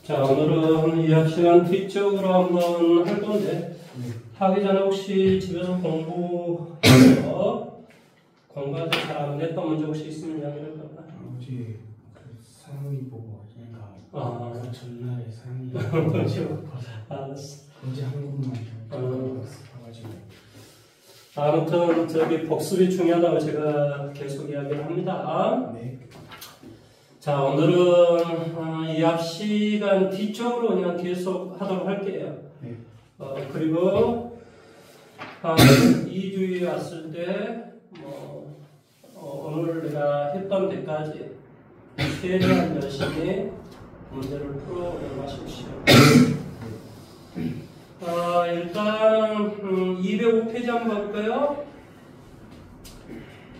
자, 오늘은 이 학시간 뒤쪽으로 한번 할 건데, 하기 전에 혹시 집에서 공부할 때 잘 안 됐던 문제 혹시 있으면 이야기를 해볼까? 어제 그 상위 보고 그러니까 그 전날에 상위 알았어. 어제 한 곳만 봐가지고 아무튼 저기 복습이 중요하다고 제가 계속 이야기를 합니다. 네. 자, 오늘은 이 앞시간 뒤쪽으로 그냥 계속 하도록 할게요. 네. 그리고 2주에 왔을 때 오늘 내가 했던 데까지 최대한 열심히 문제를 풀어내마십시오. 일단은 205페이지 한번 볼까요?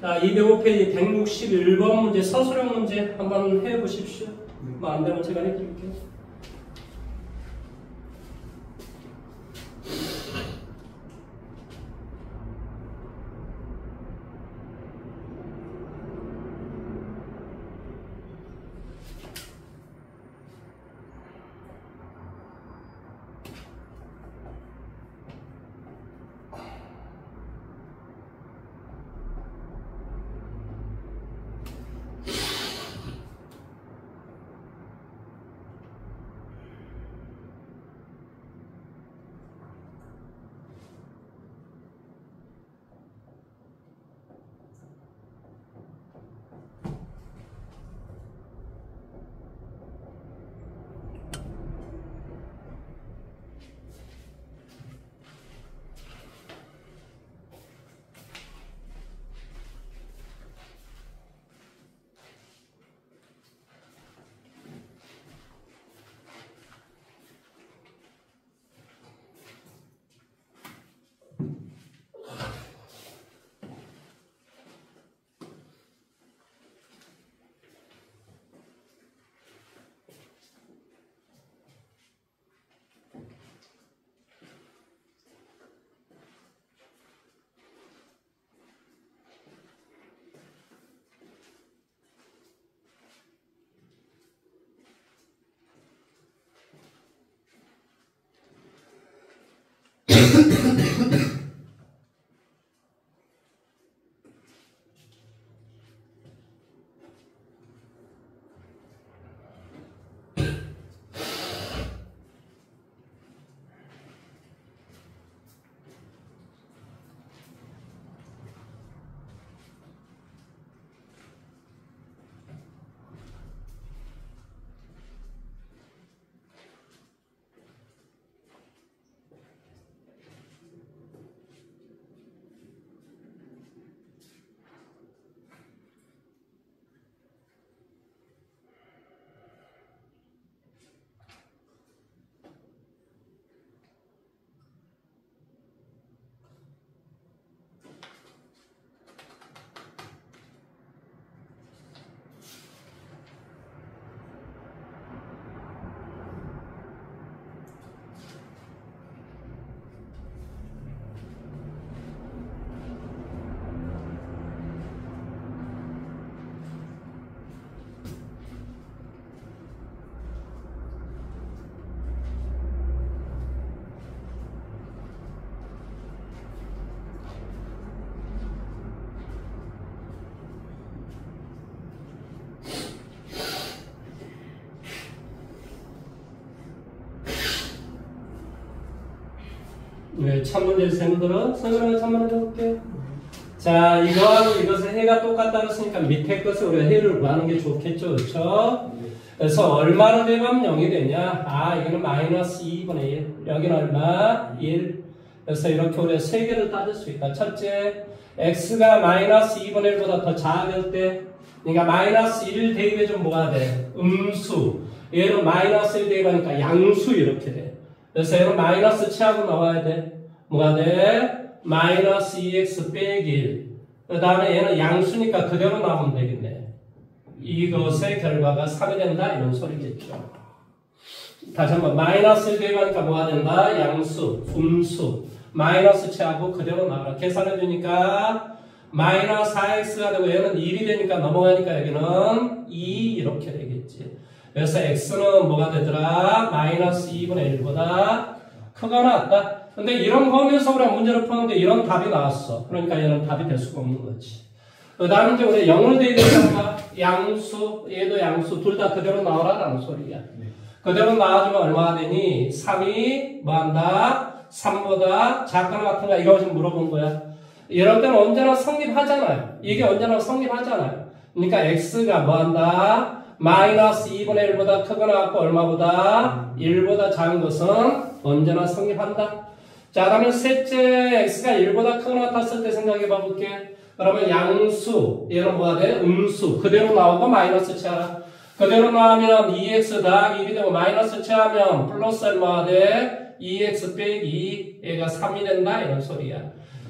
자, 205페이지 161번 문제, 서술형 문제 한번 해보십시오. 뭐 안 되면 제가 해드릴게요. 네, 참문제 쌤들은 선생님은 참문제 해볼게요. 자, 이것은 해가 똑같다고 했으니까 밑에 것을 우리가 해를 구하는 게 좋겠죠, 그렇죠? 그래서 얼마를 대입하면 0이 되냐? 이거는 마이너스 2분의 1. 여기는 얼마? 1. 그래서 이렇게 우리가 세 개를 따질 수 있다. 첫째, x가 마이너스 2분의 1보다 더 작을 때, 그러니까 마이너스 1 대입해주면 뭐가 돼? 음수. 얘는 마이너스 1 대입하니까 양수 이렇게 돼. 그래서 얘는 마이너스 치하고 나와야 돼. 뭐가 돼? 마이너스 2x 빼기 1. 그 다음에 얘는 양수니까 그대로 나오면 되겠네. 이것의 결과가 3이 된다. 이런 소리겠죠. 다시 한번 마이너스 1 대입하니까 뭐가 된다? 양수, 음수. 마이너스 치하고 그대로 나와라. 계산해주니까 마이너스 4x가 되고 얘는 1이 되니까 넘어가니까 여기는 2 이렇게 되겠지. 그래서 x는 뭐가 되더라? 마이너스 2분의 1보다 크거나 같다. 근데 이런 거면서 우리가 문제를 푸는데 이런 답이 나왔어. 그러니까 얘는 답이 될 수가 없는 거지. 그 다음에 이제 우리 0을 대입했다가 양수, 얘도 양수, 둘 다 그대로 나오라는 소리야. 그대로 나와주면 얼마가 되니? 3이 뭐 한다? 3보다 작거나 같은가? 이거 지금 물어본 거야. 이럴 때는 언제나 성립하잖아요. 이게 언제나 성립하잖아요. 그러니까 x가 뭐 한다? 마이너스 2분의 1보다 크거나 같고 얼마보다? 1보다 작은 것은 언제나 성립한다. 자, 그러면 셋째 x가 1보다 크거나 같았을 때 생각해 봐볼게. 그러면 양수, 얘는 뭐가 돼? 음수. 그대로 나오고 마이너스 치하라. 그대로 나오면 2x 더하기 1이 되고 마이너스 치하면 플러스 얼마가 돼? 2x 빼기 2, 얘가 3이 된다. 이런 소리야.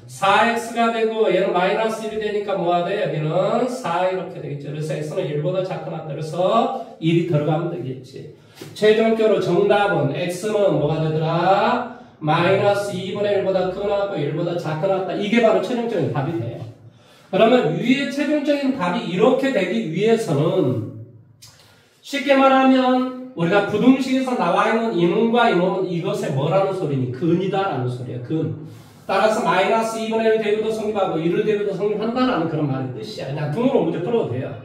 4x가 되고 얘는 마이너스 1이 되니까 뭐가 돼? 여기는 4 이렇게 되겠죠. 그래서 x는 1보다 작거나 그래서 1이 들어가면 되겠지. 최종적으로 정답은 x는 뭐가 되더라? 마이너스 2분의 1보다 크거나 같고 1보다 작거나 같다. 이게 바로 최종적인 답이 돼요. 그러면 위의 최종적인 답이 이렇게 되기 위해서는 쉽게 말하면 우리가 부등식에서 나와 있는 이놈과 이놈은 이것에 뭐라는 소리니? 근이다라는 소리야. 근. 따라서 마이너스 2분의 1 대비도 성립하고 1을 대비도 성립한다라는 그런 말의 뜻이야. 그냥 등으로 문제 풀어도 돼요.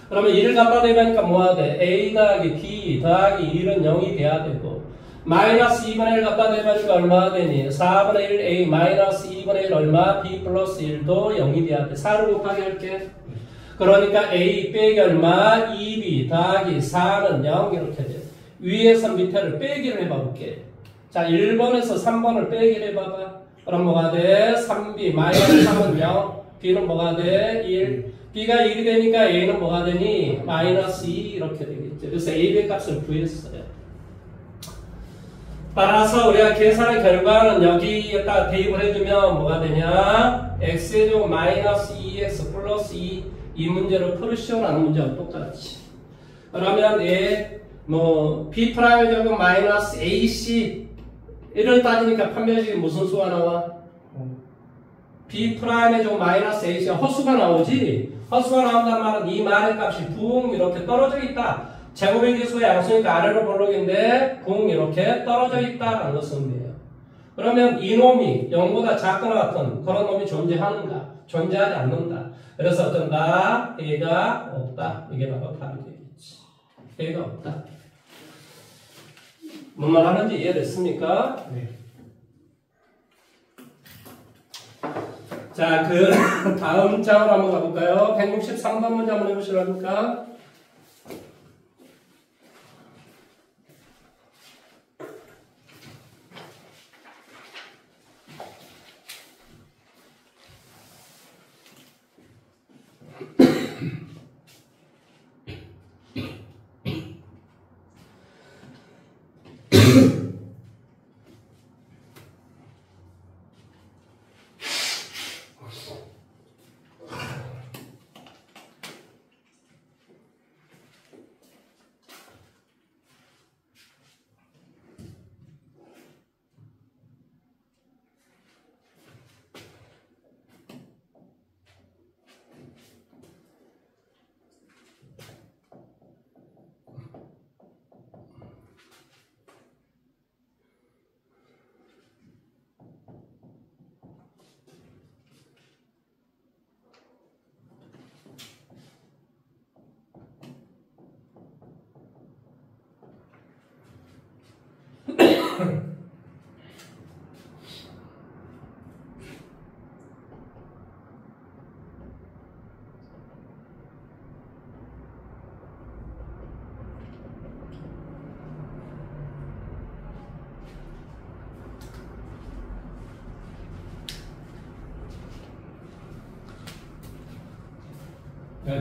그러면 1을 갖다 대니까 뭐가 돼? a 더하기 b 더하기 1은 0이 돼야 되고 마이너스 2분의 1 갖다 대니까 얼마가 되니? 4분의 1 a 마이너스 2분의 1 얼마? b 플러스 1도 0이 돼야 돼. 4를 곱하기 할게. 그러니까 a 빼기 얼마? 2b 더하기 4는 0 이렇게 돼. 위에서 밑에를 빼기를 해봐볼게. 자, 1번에서 3번을 빼기를 해봐봐. 그럼 뭐가 돼? 3b 마이너스 3은 0, b는 뭐가 돼? 1. b가 1이 되니까 a는 뭐가 되니? 마이너스 2 이렇게 되겠죠. 그래서 a의 값을 구했어요. 따라서 우리가 계산의 결과는 여기에다 대입을 해주면 뭐가 되냐? x제곱 마이너스 2x 플러스 2 이 문제를 풀으시오라는 문제와 똑같지. 그러면 b' 제곱 마이너스 ac 이를 따지니까 판별식이 무슨 수가 나와? b' 제곱 마이너스 ac 허수가 나오지? 허수가 나온다는 말은 이 말의 값이 붕 이렇게 떨어져 있다. 제곱의 개수의 양수니까 아래로 볼록인데 붕 이렇게 떨어져 있다라는 것을 의미해요. 그러면 이놈이 0보다 작거나 같은 그런 놈이 존재하는가? 존재하지 않는다. 그래서 어떤가? A가 없다. 이게 바로 답이 되겠지. A가 없다. 뭔 말 하는지 이해됐습니까? 네. 자, 다음 장으로 한번 가볼까요? 163번 문제 한번 해보시랍니까?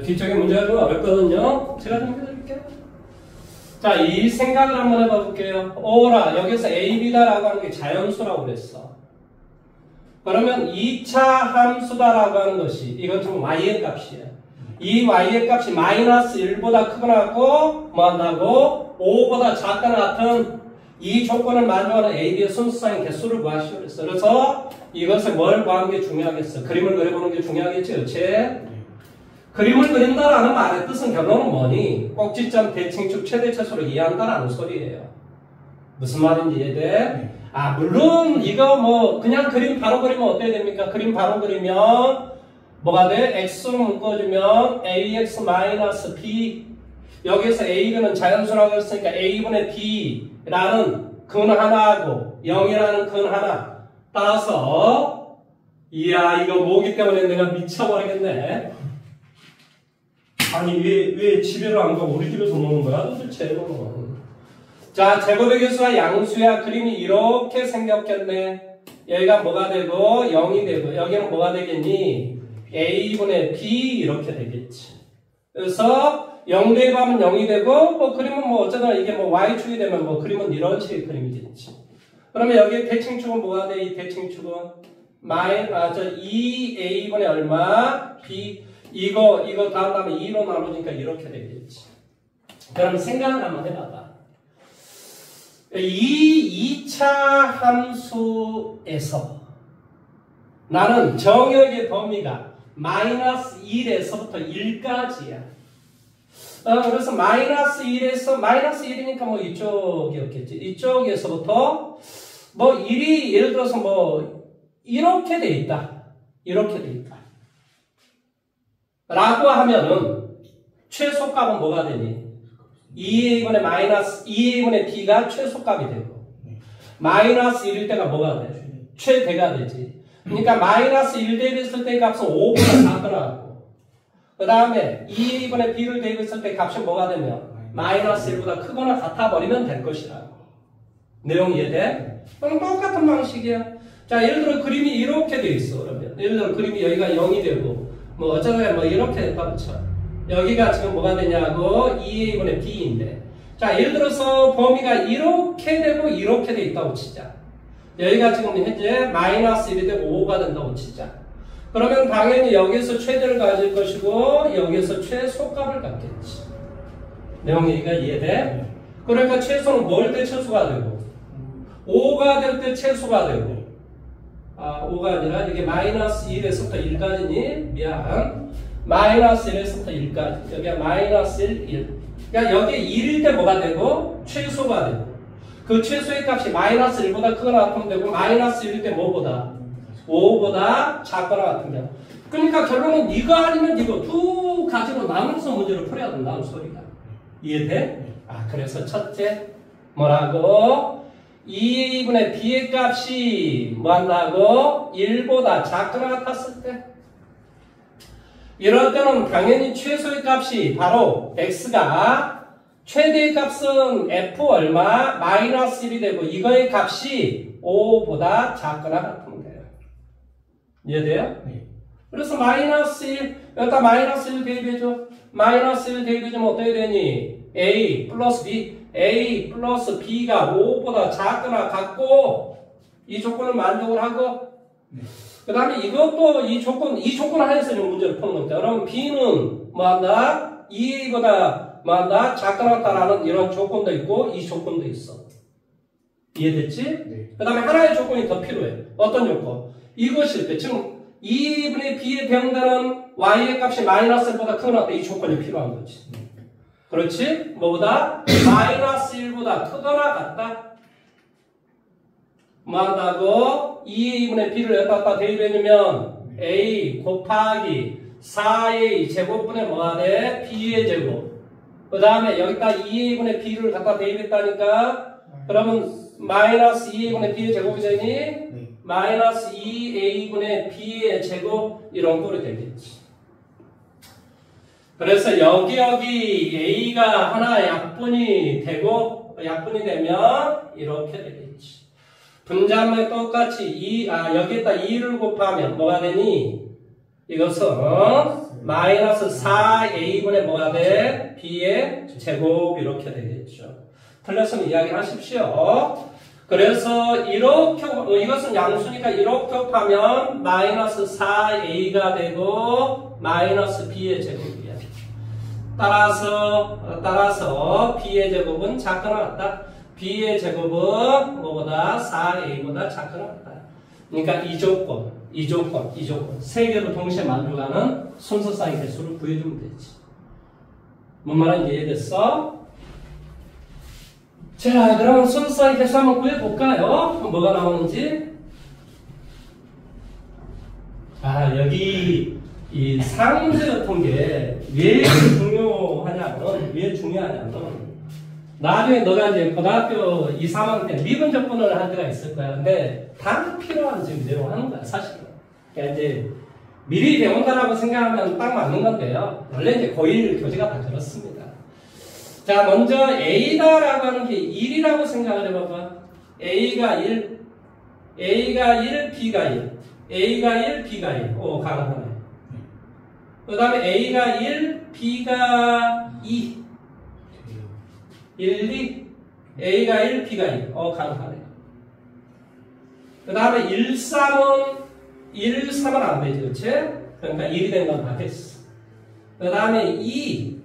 뒤쪽에 문제가 좀 어렵거든요. 제가 좀 해드릴게요. 자, 이 생각을 한번 해봐 볼게요. 오라, 여기서 A, B다라고 하는 게 자연수라고 그랬어. 그러면 2차 함수다라고 하는 것이, 이건 좀 Y의 값이에요. 이 Y의 값이 마이너스 1보다 크거나 같고, 뭐 한다고? 5보다 작거나 같은 이 조건을 만족하는 A, B의 순수상의 개수를 구하시오 그랬어. 그래서 이것을 뭘 구하는 게 중요하겠어? 그림을 그려보는 게 중요하겠지, 그렇지? 그림을 그린다라는 말의 뜻은 결론은 뭐니? 꼭지점 대칭축 최대 최소를 이해한다라는 소리예요. 무슨 말인지 이해돼? 아, 물론 이거 뭐 그냥 그림 바로 그리면 어떻게 됩니까? 그림 바로 그리면 뭐가 돼? x로 묶어주면 ax-b 여기서 a는 자연수라고 했으니까 a분의 b라는 근 하나하고 0이라는 근 하나 따라서 이야 이거 뭐기 때문에 내가 미쳐버리겠네. 아니 왜 집에를 안 가고 우리 집에서 노는 거야 도대체. 자 제곱의 개수와 양수야. 그림이 이렇게 생겼겠네. 여기가 뭐가 되고 0이 되고 여기는 뭐가 되겠니? a분의 b 이렇게 되겠지. 그래서 0 대입하면 0이 되고 뭐 그림은 뭐 어쩌든 이게 뭐 y축이 되면 뭐 그림은 이런 식의 그림이겠지. 그러면 여기 대칭축은 뭐가 돼? 이 대칭축은 2a분의 얼마? b 이거 다음에 2로 나누니까 이렇게 되겠지. 그럼 생각을 한번 해봐봐. 이 2차 함수에서 나는 정역의 범위가 마이너스 1에서부터 1까지야. 그래서 마이너스 1에서 마이너스 1이니까 뭐 이쪽이었겠지. 이쪽에서부터 뭐 1이 예를 들어서 뭐 이렇게 돼 있다. 이렇게 돼 있다. 라고 하면은 최소값은 뭐가 되니? 2a분의 b가 최소값이 되고 마이너스 1일 때가 뭐가 돼? 최대가 되지. 그러니까 마이너스 1 대입했을 때 값은 5보다 작더라고. 그 다음에 2a분의 b를 대입했을 때 값이 뭐가 되면 마이너스 1보다 크거나 같아버리면 될 것이라고. 내용 이해돼? 그럼 똑같은 방식이야. 자 예를 들어 그림이 이렇게 돼 있어. 그러면 예를 들어 그림이 여기가 0이 되고 뭐 어쩌면 뭐 이렇게 됐다고 쳐. 여기가 지금 뭐가 되냐고 2a분의 b인데 자 예를 들어서 범위가 이렇게 되고 이렇게 돼 있다고 치자. 여기가 지금 현재 마이너스 1이 되고 5가 된다고 치자. 그러면 당연히 여기서 최대를 가질 것이고 여기서 최소값을 갖겠지. 내용 얘기가 이해돼? 그러니까 최소는 뭘 때 최소가 되고 5가 될 때 최소가 되고 5가 아니라 이게 마이너스 1에서부터 1까지니? 미안. 마이너스 1에서부터 1까지. 여기가 마이너스 1. 그러니까 여기 1일 때 뭐가 되고? 최소가 되고. 그 최소의 값이 마이너스 1보다 크거나 같으면 되고, 마이너스 1일 때 뭐보다? 5보다 작거나 같으면 되고. 그러니까 결론은 이거 아니면 이거 두 가지로 나눠서 문제를 풀어야 된다는 소리가. 이해돼? 그래서 첫째, 뭐라고? 2분의 b의 값이 뭐 한다고? 1보다 작거나 같았을 때. 이럴 때는 당연히 최소의 값이 바로 x가 최대의 값은 f 얼마? 마이너스 1이 되고 이거의 값이 5보다 작거나 같으면 돼요. 이해돼요? 네. 그래서 마이너스 1, 여기다 마이너스 1 대입해줘. 마이너스 1 대입해주면 어떻게 되니? a 플러스 b, a 플러스 b가 5보다 작거나 같고 이 조건을 만족을 하고 그 다음에 이것도 이 조건 하에서 문제를 푸는 겁니다. 그럼 b는 뭐한다? 2보다 뭐한다? 작거나 같다라는 이런 조건도 있고 이 조건도 있어. 이해됐지? 네. 그 다음에 하나의 조건이 더 필요해. 어떤 조건? 이것일 때 지금 2분의 b에 해당되는 y의 값이 마이너스 1보다 크거나 같다. 이 조건이 필요한 거지. 그렇지? 뭐보다? 마이너스 1보다 크거나 같다. 뭐 한다고? 2a분의 b를 여기다 대입해주면 a 곱하기 4a 제곱분의 뭐가 돼? b의 제곱. 그 다음에 여기다 2a분의 b를 갖다 대입했다니까? 그러면 마이너스 2a분의 b의 제곱이 되니? 네. 마이너스 2a분의 b의 제곱 이런 꼴이 되겠지. 그래서 여기 a가 하나 약분이 되고 약분이 되면 이렇게 되겠지. 분자문에 똑같이 여기에다 2를 곱하면 뭐가 되니? 이것은 마이너스 4a분의 뭐가 돼? b의 제곱 이렇게 되겠죠. 틀렸으면 이야기하십시오. 그래서 이렇게 이것은 양수니까 이렇게 곱하면 마이너스 4a가 되고 마이너스 b의 제곱이야. 따라서 b의 제곱은 작거나 같다. b의 제곱은 뭐보다 4a보다 작거나 같다. 그러니까 이 조건. 이 조건, 이 조건. 세 개로 동시에 만족하는 순서쌍의 개수를 구해주면 되지. 뭔 말인지 이해됐어? 자, 그럼 순서쌍의 개수 한번 구해볼까요? 뭐가 나오는지. 아, 여기 이 상문제 같은 게 왜 중요하냐면, 나중에 너가 이제 고등학교 2, 3학년 때 미분 적분을 할 때가 있을 거야. 근데 다 필요한 지금 내용 하는 거야, 사실은. 그러니까 이제 미리 배운다라고 생각하면 딱 맞는 건데요. 원래 이제 고1 교재가 다 그렇습니다. 자, 먼저 A다라고 하는 게 1이라고 생각을 해봐봐. A가 1, B가 1. A가 1, B가 1. 오, 가능하네. 그 다음에 A가 1, B가 2. 1, 2. A가 1, B가 2. 가능하네. 그 다음에 1, 3은 안 되지, 그치? 그러니까 1이 된 건 다 됐어. 그 다음에 2.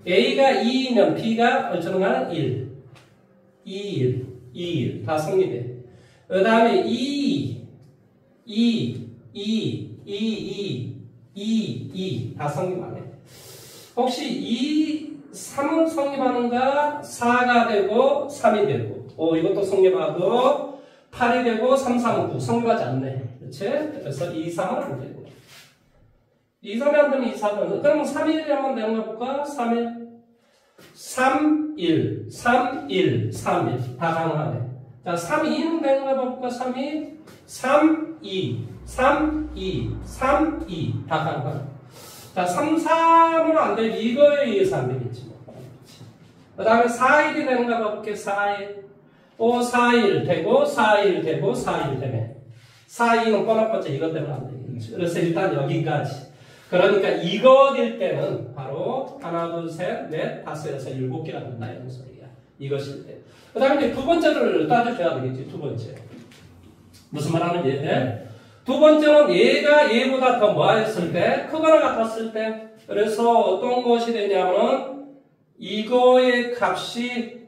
A가 2면 B가 얼추는 1. 2, 1. 다 성립해. 그 다음에 2. 다 성립 안 해. 혹시 2, 3은 성립하는가? 4가 되고 3이 되고. 이것도 성립하고 8이 되고 3, 3은 9. 성립하지 않네. 그렇지? 그래서 2, 3은 안 되고. 2, 3이 안 되면 2, 4는. 그러면 3, 1이 한번 내는 거 볼까? 3, 1. 3, 1. 3, 1. 3, 1. 다 가능하네. 자, 3, 2는 되는 거 볼까? 3, 2. 3, 2. 3, 2. 3, 2. 다 가능하네. 자, 3, 3은 안 되지. 이거에 의해서 안 되겠지. 그 다음에 4, 1이 되는가 볼게. 4, 1. 4, 1 되고, 4, 1 되고, 4, 1 되네. 4, 2는 뻔뻔뻔 이것 때문에 안 되겠지. 그래서 일단 여기까지. 그러니까 이거 될 때는 바로 하나, 둘, 셋, 넷, 다섯에서 7개가 된다. 이런 소리야. 이것일 때. 그 다음에 이제 두 번째를 따져줘야 되겠지. 두 번째. 무슨 말 하는지. 네? 두 번째는 얘가 얘보다 더 뭐했을 때, 크거나 같았을 때. 그래서 어떤 것이 되냐면, 이거의 값이,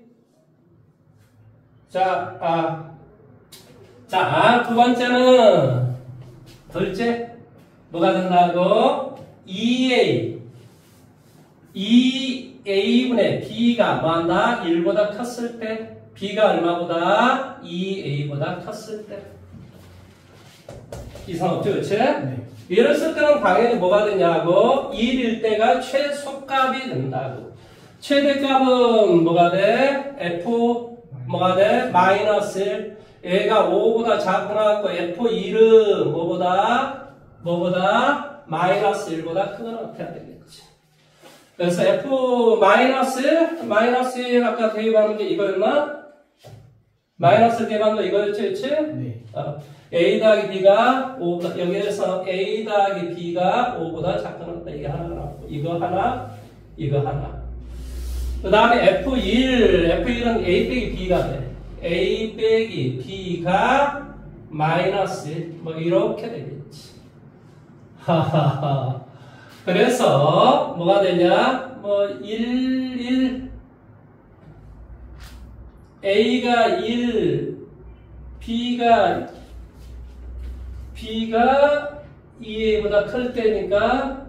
두 번째는, 둘째, 뭐가 된다고? 2A. 2A분의 B가 뭐한다? 1보다 컸을 때. B가 얼마보다? 2A보다 컸을 때. 이상 없죠, 그치? 네. 이랬을 때는 당연히 뭐가 되냐고? 1일 때가 최소값이 된다고. 최대값은 뭐가 돼? F, 뭐가 돼? 마이너스 1. 얘가 5보다 작거나 같고, F1은 뭐보다? 마이너스 1보다 크거나 같아야 되겠지. 그래서 F 마이너스 1 아까 대입하는 게 이거였나? 마이너스 대입하는 거 이거였지, 그치? 네. A 더하기 B가 5보다, 여기에서 A 더하기 B가 5보다 작거나 같다. 이게 하나가 나왔고, 이거 하나. 그 다음에 F1은 A 빼기 B가 돼. A 빼기 B가 마이너스 1. 뭐, 이렇게 되겠지. 하하하. 그래서, 뭐가 되냐? 1. A가 1, B가 2A보다 클 때니까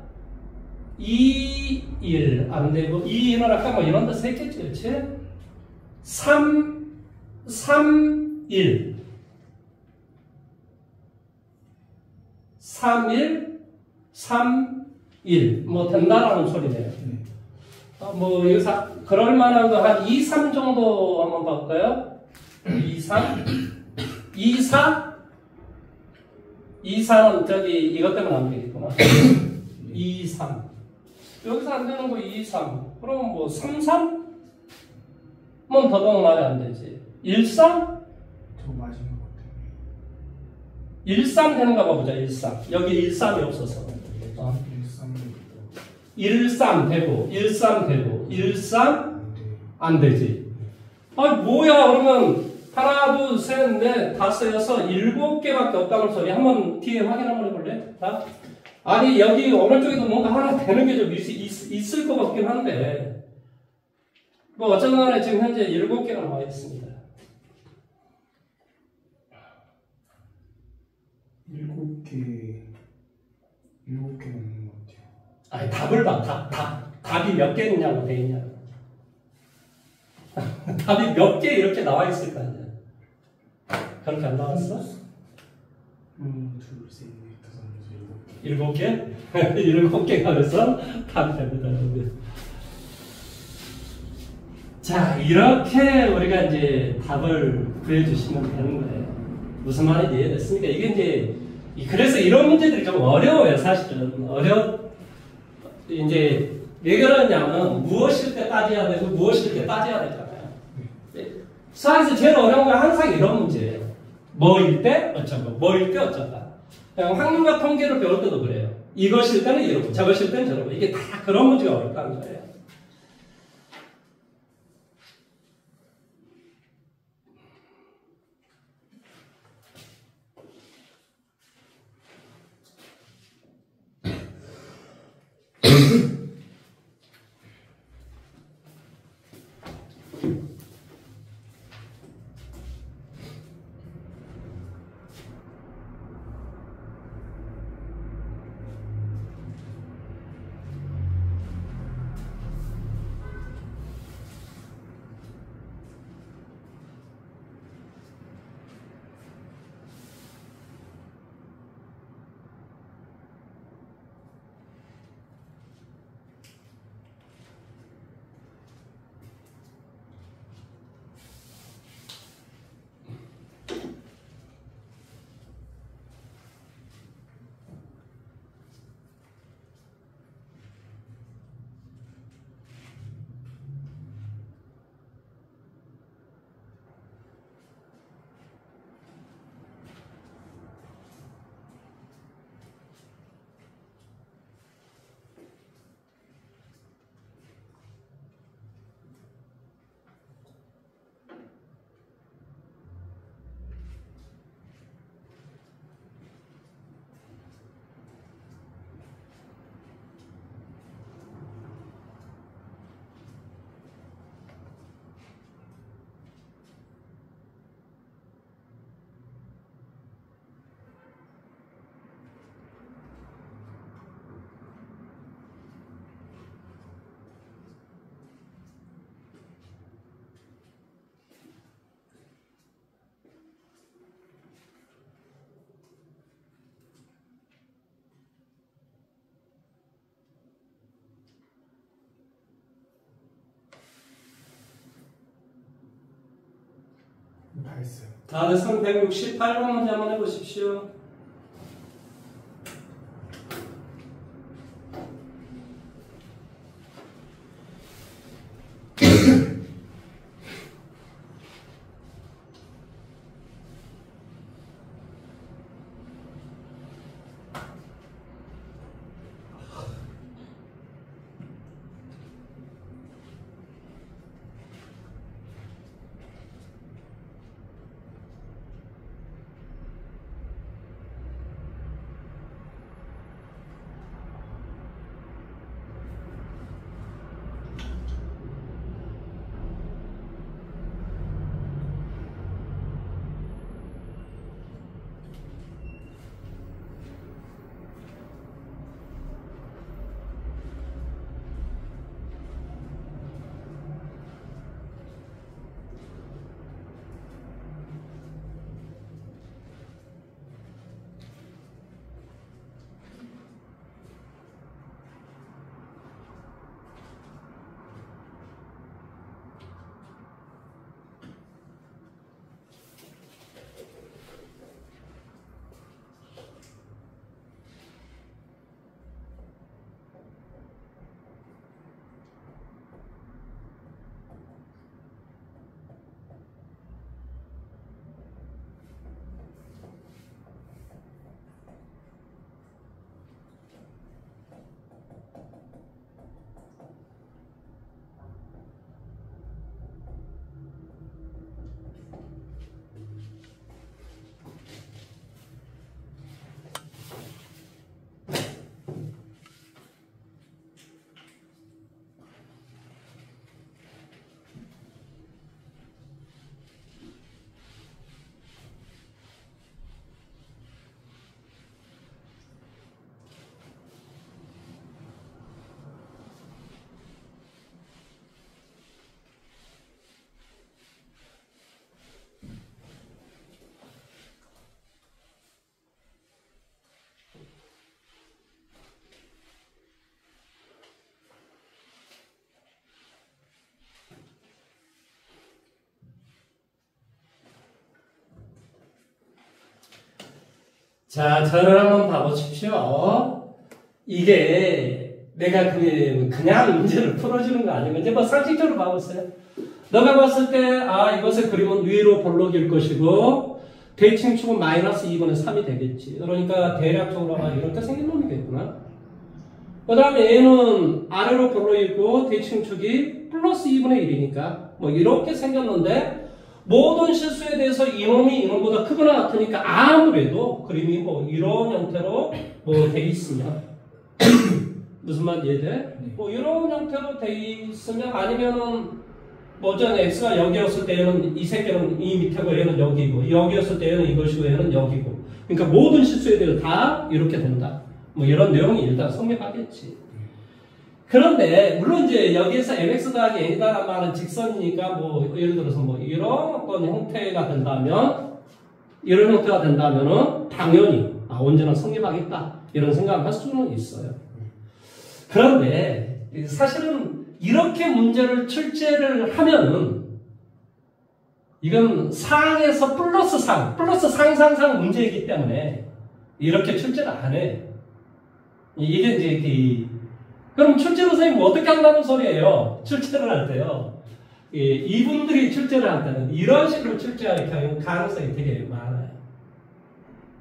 2, 1 안 되고 2, 1은 아까 뭐 이런 데 셌겠지, 그렇지? 3, 1 3, 1 뭐 된다라는 소리네요. 여기서 그럴만한 거 한 2, 3 정도 한번 볼까요? 2, 3 2, 4 2, 4는 이것 때문에 안 되겠구나. 2, 3 여기서 안 되는 거 2, 3 그럼 3, 3? 뭐 더더욱 말이 안 되지. 1, 3? 더 맞은 것 같아요. 1, 3 되는가 봐보자. 1, 3 여기 1, 3이 없어서 1, 3 되고 1, 3 되고 1, 3 안 되지. 뭐야 그러면 하나, 둘, 셋, 넷, 다섯, 여섯, 7개밖에 없다는 소리. 한번 뒤에 확인 한번 해볼래? 자. 아니, 여기 오른쪽에도 뭔가 하나 되는 게 좀 있을 것 같긴 한데. 어쨌든 간에 지금 현재 7개가 나와 있습니다. 7개. 일곱 개 넘는 것 같아요. 아니 답을 봐. 답이 몇 개 있냐고 돼 있냐. 답이 몇 개 이렇게 나와 있을 거 아니야. 그렇게 안 나왔어? 둘, 셋, 넷, 다섯, 여섯, 일곱 개. 일곱 개? 일곱 개가 그래서 답이 됩니다. 자, 이렇게 우리가 이제 답을 구해주시면 되는 거예요. 무슨 말인지 이해됐습니까? 이게 이제, 그래서 이런 문제들이 좀 어려워요, 사실은. 이제, 왜 그러냐면, 무엇일 때 따져야 되고, 무엇일 때 따져야 되잖아요. 수학에서 제일 어려운 건 항상 이런 문제예요. 뭐일 때 어쩌고, 뭐일 때 어쩌다. 그냥 확률과 통계를 배울 때도 그래요. 이것일 때는 이러고, 저것일 때는 저러고. 이게 다 그런 문제가 어렵다는 거예요. 다 했어요. 다들 368번 문제 한번 해보십시오. 자, 저를 한번 봐보십시오. 이게 내가 그냥 문제를 풀어주는 거 아니고, 이제 뭐 상식적으로 봐보세요. 너가 봤을 때, 이것의 그림은 위로 볼록일 것이고, 대칭축은 마이너스 2분의 3이 되겠지. 그러니까 대략적으로 이렇게 생긴 놈이겠구나. 그 다음에 얘는 아래로 볼록이고, 대칭축이 플러스 2분의 1이니까, 뭐 이렇게 생겼는데, 모든 실수에 대해서 이놈이 이놈보다 크거나 같으니까 아무래도 그림이 뭐 이런 형태로 뭐 돼 있으면 무슨 말 이해돼? 뭐 이런 형태로 돼 있으면 아니면은 뭐 전에 x가 여기였을 때는 이 새끼는 이 밑에고 얘는 여기고 여기였을 때는 이것이고 얘는 여기고 그러니까 모든 실수에 대해서 다 이렇게 된다. 뭐 이런 내용이 일단 성립하겠지. 그런데 물론 이제 여기에서 mx 더하기 n이다라는 말은 직선이니까 뭐 예를 들어서 뭐 이런 어떤 형태가 된다면 이런 형태가 된다면은 당연히 언제나 성립하겠다 이런 생각을 할 수는 있어요. 그런데 사실은 이렇게 문제를 출제를 하면은 이건 상에서 플러스 상상상 문제이기 때문에 이렇게 출제를 안 해. 이게 이제 그럼 출제로 선생님 어떻게 한다는 소리예요? 출제를 할 때요. 이분들이 출제를 할 때는 이런 식으로 출제할 경우 가능성이 되게 많아요.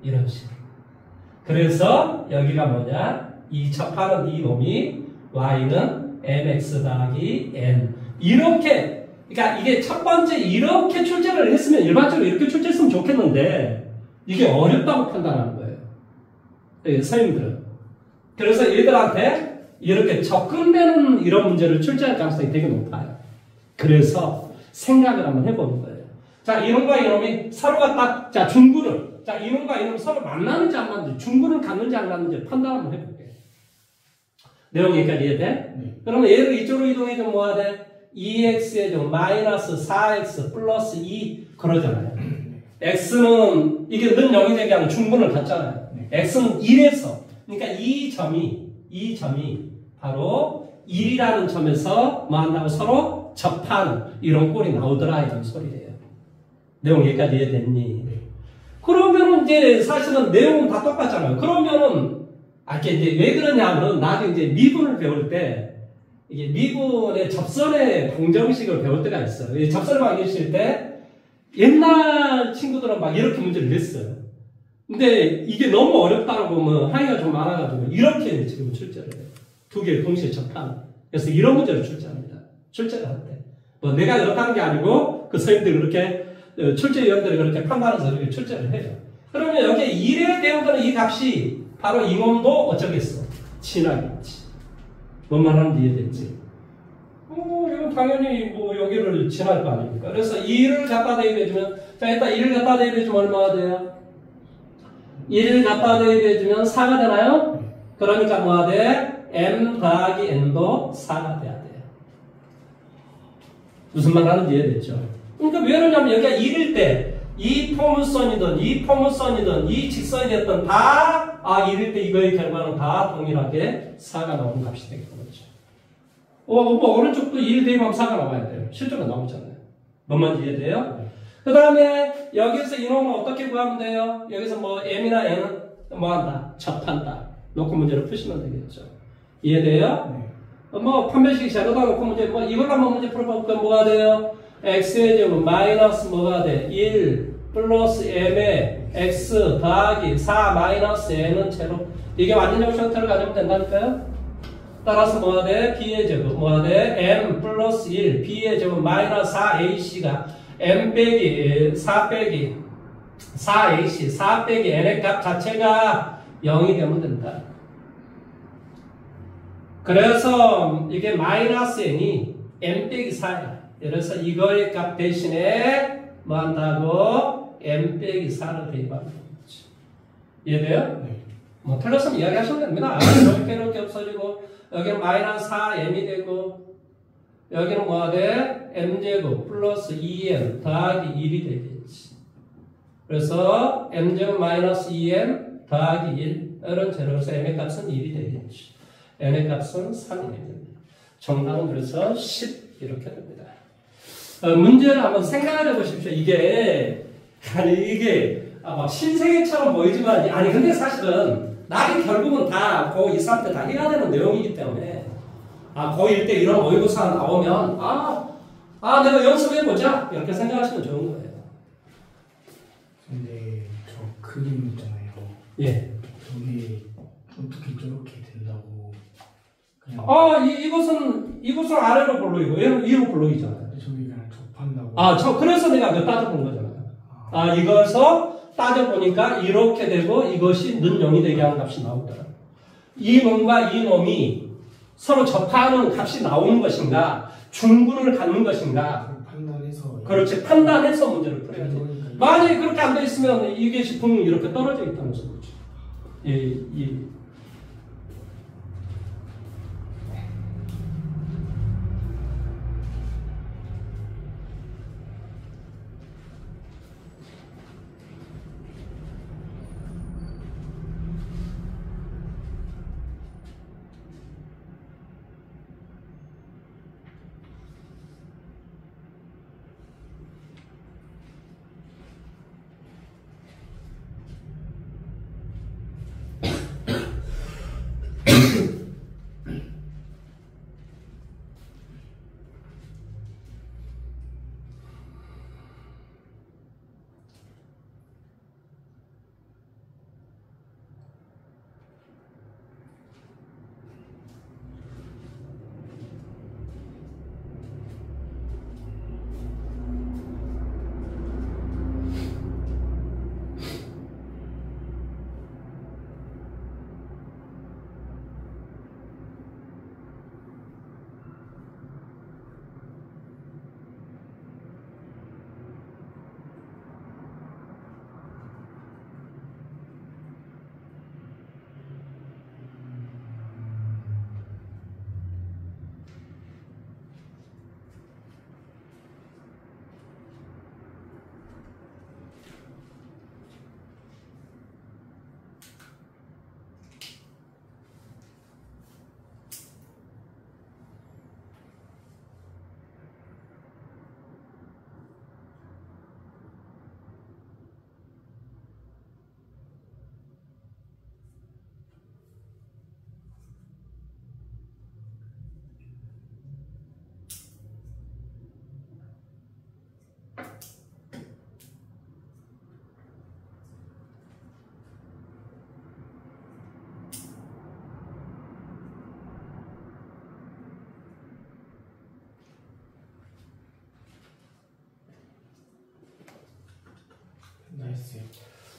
이런 식으로. 그래서 여기가 뭐냐? 이 접하는 이 놈이 y는 mx 더하기 n 이렇게 그러니까 이게 첫 번째 이렇게 출제를 했으면 일반적으로 이렇게 출제했으면 좋겠는데 이게 어렵다고 판단하는 거예요. 선생님들은. 그래서 얘들한테 이렇게 접근되는 이런 문제를 출제할 가능성이 되게 높아요. 그래서 생각을 한번 해보는 거예요. 자, 이놈과 이놈이 서로가 딱, 자, 중구를, 자, 이놈과 이놈이 서로 만나는지 안 만나는지, 중구를 갖는지 안 갖는지 판단 한번 해볼게요. 내용 여기까지 이해돼? 네. 그러면 얘를 이쪽으로 이동해주면 뭐가 돼? 2x에 좀 마이너스 4x 플러스 2 그러잖아요. x는, 이게 는 0이 되게 하면 중분을 갖잖아요. x는 1에서, 그러니까 이 점이 바로 1이라는 점에서 뭐 한다고 서로 접하는 이런 꼴이 나오더라 이런 소리예요. 내용 여기까지 이해됐니? 그러면은 이제 사실은 내용은 다 똑같잖아요. 그러면은 이게 이제 왜 그러냐면 나도 이제 미분을 배울 때 이게 미분의 접선의 방정식을 배울 때가 있어요. 접선의 방정식일 때 옛날 친구들은 막 이렇게 문제를 냈어요. 근데 이게 너무 어렵다고 보면 항의가 좀 많아가지고 이렇게 지금 출제를 해요. 두 개를 동시에 접하는. 그래서 이런 문제를 출제합니다. 출제를 할 때. 뭐 내가 그렇다는 게 아니고 그 선생님들이 그렇게 출제위원들이 그렇게 판단해서 이렇게 출제를 해요. 그러면 여기에 1에 대응되는 이 값이 바로 이 놈도 어쩌겠어? 지나겠지. 뭔 말하는지 이해됐지? 이건 당연히 뭐 여기를 지날 거 아닙니까? 그래서 2를 갖다 대입해주면 자 일단 1을 갖다 대입해주면 얼마가 돼요? 1을 갖다 대입해주면 4가 되나요? 그러니까 뭐가 돼? m 더하기 n도 4가 돼야 돼요. 무슨 말 하는지 이해됐죠? 그러니까 왜 그러냐면 여기가 1일 때 이 포물선이든 이 포물선이든 이 직선이 됐든 다 1일 때 이거의 결과는 다 동일하게 4가 나오는 값이 되겠죠. 뭐 오른쪽도 1 대입하면 4가 나와야 돼요. 실제로 나오잖아요. 뭔 말인지 이해돼요? 그 다음에 여기서 이놈은 어떻게 구하면 돼요? 여기서 뭐 m이나 n은 뭐 한다? 접한다. 놓고 문제를 푸시면 되겠죠. 이해돼요? 네. 뭐 판별식이 자료다 놓고 문제 뭐 이걸로 한번 문제 풀어볼까 뭐가 돼요? x의 제곱 마이너스 뭐가 돼? 1 플러스 m의 x 더하기 4 마이너스 n은 제로 이게 완전형 형태를 가지면 된다니까요? 따라서 뭐가 돼? b의 제곱 뭐가 돼? m 플러스 1 b의 제곱 마이너스 4ac가 m 빼기 4 빼기 4ac 4 빼기 n의 값 자체가 0이 되면 된다. 그래서 이게 마이너스 n이 m 빼기 4야. 그래서 이거의 값 대신에 뭐 한다고? m 빼기 4를 대입하는 거지. 이해돼요? 네. 뭐 틀렸으면 이야기하시면 됩니다. 이렇게 없어지고 여기는 마이너스 4m이 되고 여기는 뭐가 돼? m제곱 플러스 2m 더하기 1이 되겠지. 그래서 m제곱 마이너스 2m 더하기 1 이런 제로에서 m의 값은 1이 되겠지. n의 값은 3이 됩니다. 정답은 그래서 10 이렇게 됩니다. 문제를 한번 생각을 해보십시오. 이게 막 신세계처럼 보이지만, 아니, 근데 사실은, 나이 결국은 다 고2, 3때 다 해야 되는 내용이기 때문에, 고1 때 이런 모의고사 나오면, 내가 연습해보자. 이렇게 생각하시면 좋은 거예요. 근데 저 그림 있잖아요. 예. 저게 어떻게 저렇게 된다고 그냥 이것은 아래로 볼록이고, 얘는 위로 볼록이잖아요. 저게 그냥 접한다고. 그래서 내가 그 따져본 거잖아요. 이것을 따져보니까 이렇게 되고 이것이 는 0이 되게 하는 값이 나오더라. 이 놈과 이 놈이 서로 접하는 값이 나오는 것인가, 중군을 갖는 것인가. 판단해서. 그렇지, 판단해서 문제를 풀어야지. 만약에 그렇게 안 돼 있으면 이게 지붕 이렇게 떨어져 있다는 소리죠. 예.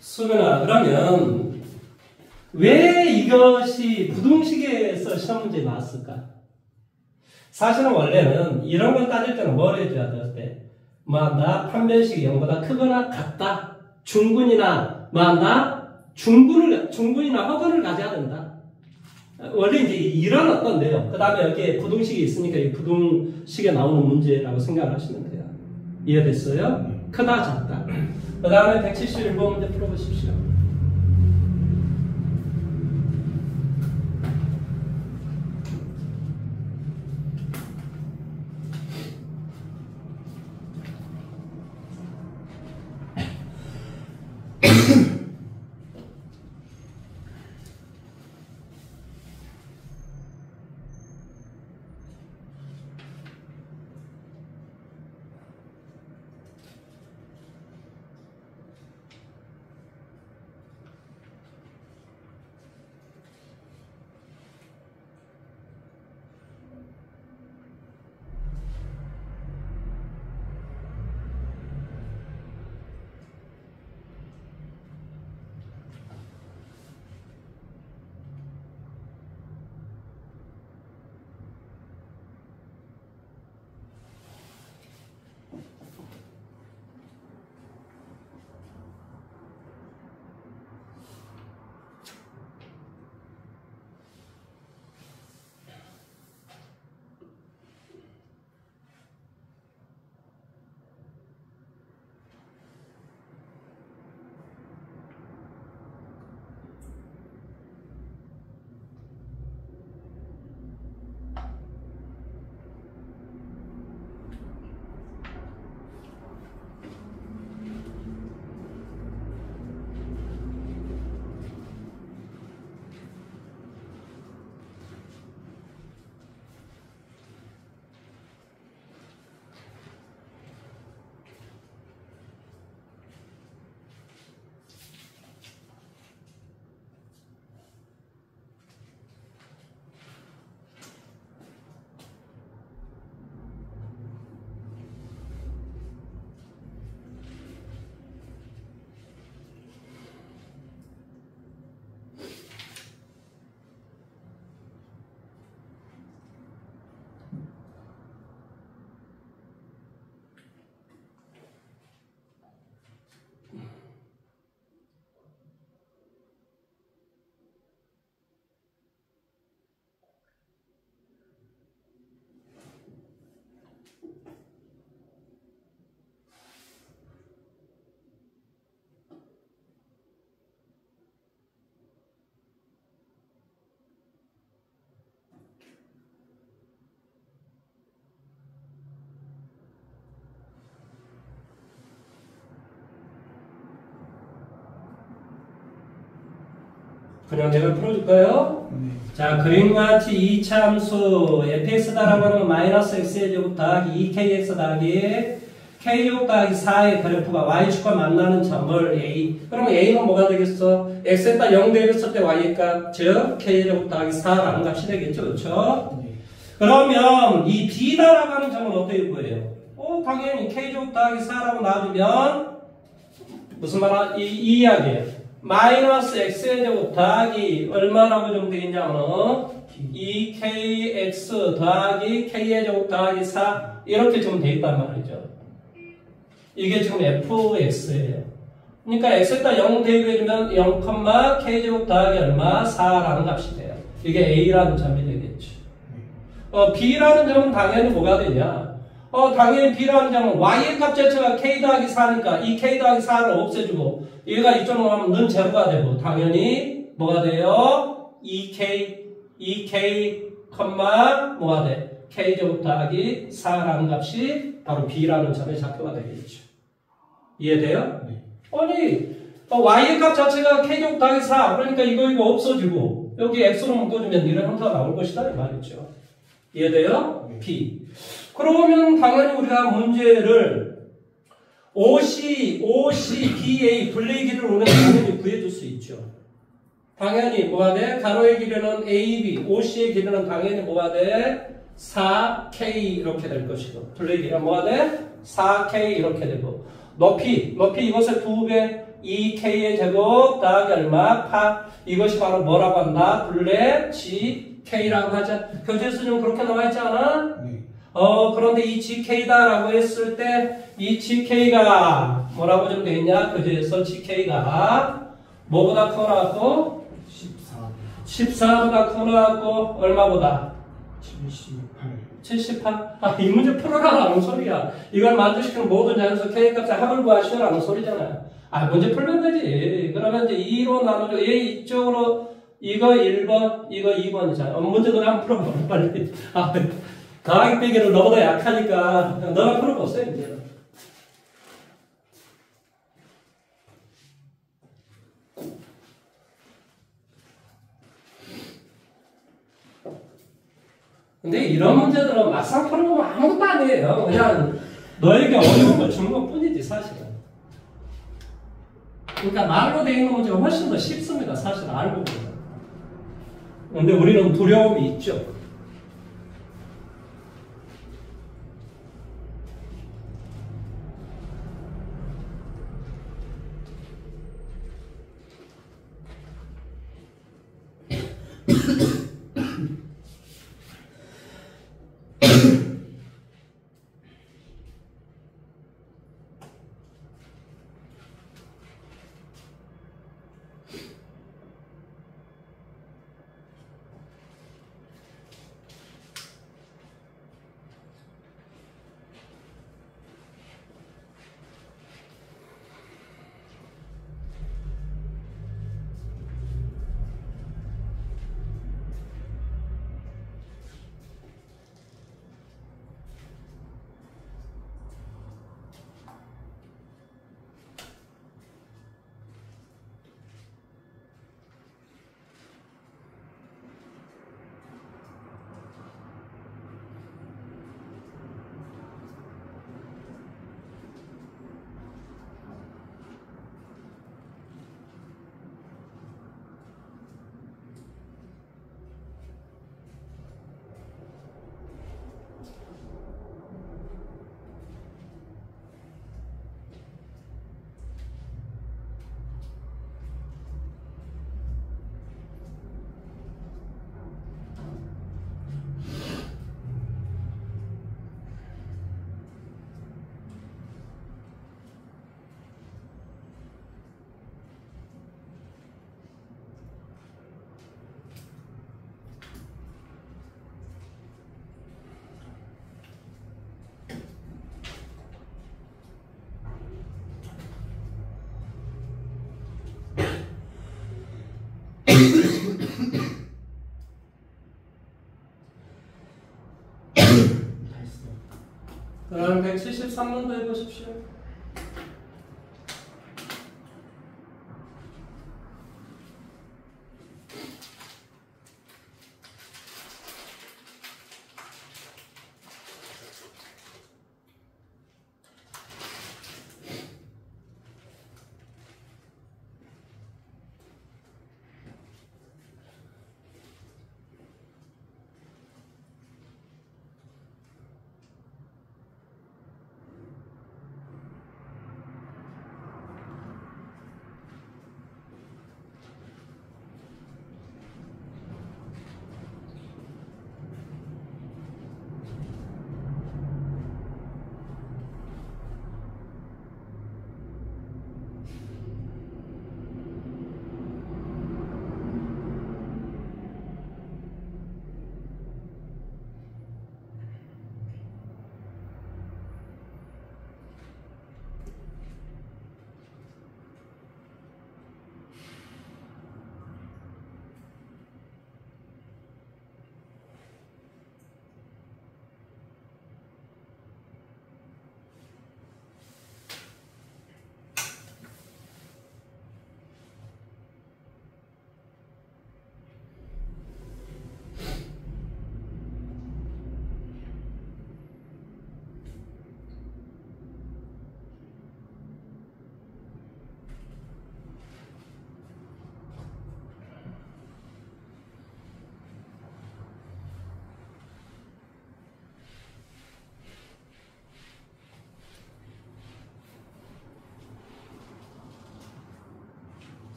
수근아, 그러면 왜 이것이 부등식에서 시험 문제에 나왔을까? 사실은 원래는 이런 걸 따질 때는 뭘 해줘야 돼? 나 판별식이 0보다 크거나 같다. 중군이나 중군이나 허근을 가져야 된다. 원래 이제 이런 어떤 내용. 그 다음에 여기에 부등식이 있으니까 이 부등식에 나오는 문제라고 생각을 하시면 돼요. 이해됐어요? 크다, 작다. 그 다음에 171번 문제 풀어보십시오. 그냥 내가 풀어줄까요? 네. 자, 그림과 같이 이차함수 fx다라고 하는 건 마이너스 x의 제곱 더하기 2kx 더하기 k제곱 더하기 4의 그래프가 y축과 만나는 점을 a. 그러면 a는 뭐가 되겠어? x에다 0 대입했을 때 y값, 즉 k제곱 더하기 4라는 값이 되겠죠. 그렇죠? 네. 그러면 이 b다라고 하는 점은 어떻게 구해요? 당연히 k제곱 더하기 4라고 놔두면 무슨 말이야? 이 이야기예요. 마이너스 x의 제곱 더하기 얼마라고 좀 되겠냐면 2kx 더하기 k의 제곱 더하기 4 이렇게 좀 돼 있단 말이죠. 이게 지금 fx예요. 그러니까 x에다 0 대입해주면 0, k제곱 더하기 얼마? 4라는 값이 돼요. 이게 a라는 점이 되겠죠. b라는 점은 당연히 뭐가 되냐? 당연히 b라는 점은 y의 값 자체가 k 더하기 4니까 이 k 더하기 4를 없애주고 얘가 이쪽으로 가면 는 제로가 되고 당연히 뭐가 돼요? 2k, 뭐가 돼? k제곱 더하기 4라는 값이 바로 b라는 점의 좌표가 되겠죠. 이해돼요? 네. 아니 y의 값 자체가 k제곱 더하기 4 그러니까 이거 없어지고 여기 x로 묶어주면 이런 형태가 나올 것이다 이 말이죠. 이해돼요? 네. b. 그러면 당연히 우리가 문제를 OCBA 분리의 길이를 오면 당연히 구해줄 수 있죠. 당연히 뭐가 돼? 가로의 길이는 AB, OC의 길이는 당연히 뭐가 돼? 4K 이렇게 될 것이고 분리의 길이는 뭐가 돼? 4K 이렇게 되고 높이 이것의 2배 2K의 제곱 더하기 얼마? 파 이것이 바로 뭐라고 한다? 블랙 GK라고 하자. 교재에서 좀 그렇게 나와 있지 않아? 네. 그런데 이 GK다라고 했을 때, 이 GK가 뭐라고 좀 되겠냐? 교재에서 GK가 뭐보다 커나왔고? 14보다 커나왔고, 얼마보다? 78. 이 문제 풀어라라는 소리야. 이걸 만족시키는 모든 자연수 K값의 합을 구하시오라는 소리잖아요. 문제 풀면 되지. 그러면 이제 2로 나누죠. 얘 이쪽으로, 이거 1번, 이거 2번이잖아. 문제 너네 한번 풀어봐, 빨리. 더하기 빼기는 너보다 약하니까 너가 풀어보세요 이제. 근데 이런 문제들은 막상 풀어보면 아무것도 아니에요. 그냥 너에게 어려운 걸 주는 것 뿐이지 사실은. 그러니까 말로 되어 있는 문제가 훨씬 더 쉽습니다. 사실 알고 보면. 근데 우리는 두려움이 있죠. 그럼 173번도 해보십시오.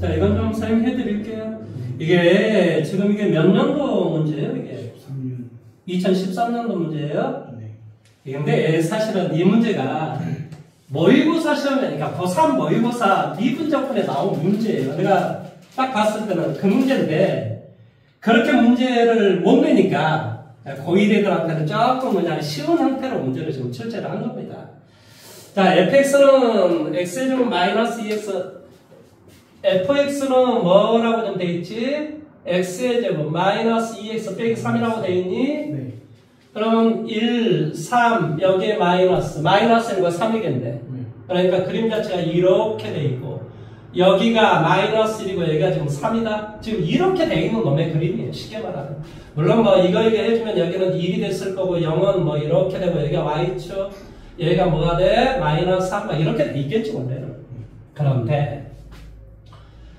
자, 이건 좀 설명해 드릴게요. 이게 지금 이게 몇 년도 문제예요, 이게? 2013년도 문제예요? 네. 근데 사실은 이 문제가 모의고사 시험에, 그러니까 고3 모의고사 미분적분에 나온 문제예요. 내가 딱 봤을 때는 그 문제인데, 그렇게 문제를 못 내니까, 고1 애들한테는 조금 그냥 쉬운 형태로 문제를 지금 출제를 한 겁니다. 자, fx는 x제곱 마이너스 2x, fx는 뭐라고 좀 돼 있지? x의 제곱 마이너스 2x 빼기 3이라고 돼 있니? 네. 그러면 1, 3, 여기에 마이너스 1과 3이겠네. 네. 그러니까 그림 자체가 이렇게 돼 있고, 여기가 마이너스 1이고 여기가 지금 3이다. 지금 이렇게 돼 있는 놈의 그림이에요. 쉽게 말하면. 물론 뭐 이거 해주면 여기는 1이 됐을 거고 0은 뭐 이렇게 되고 여기가 y축, 여기가 뭐가 돼? 마이너스 3, 막 이렇게 돼 있겠지 원래는. 그런데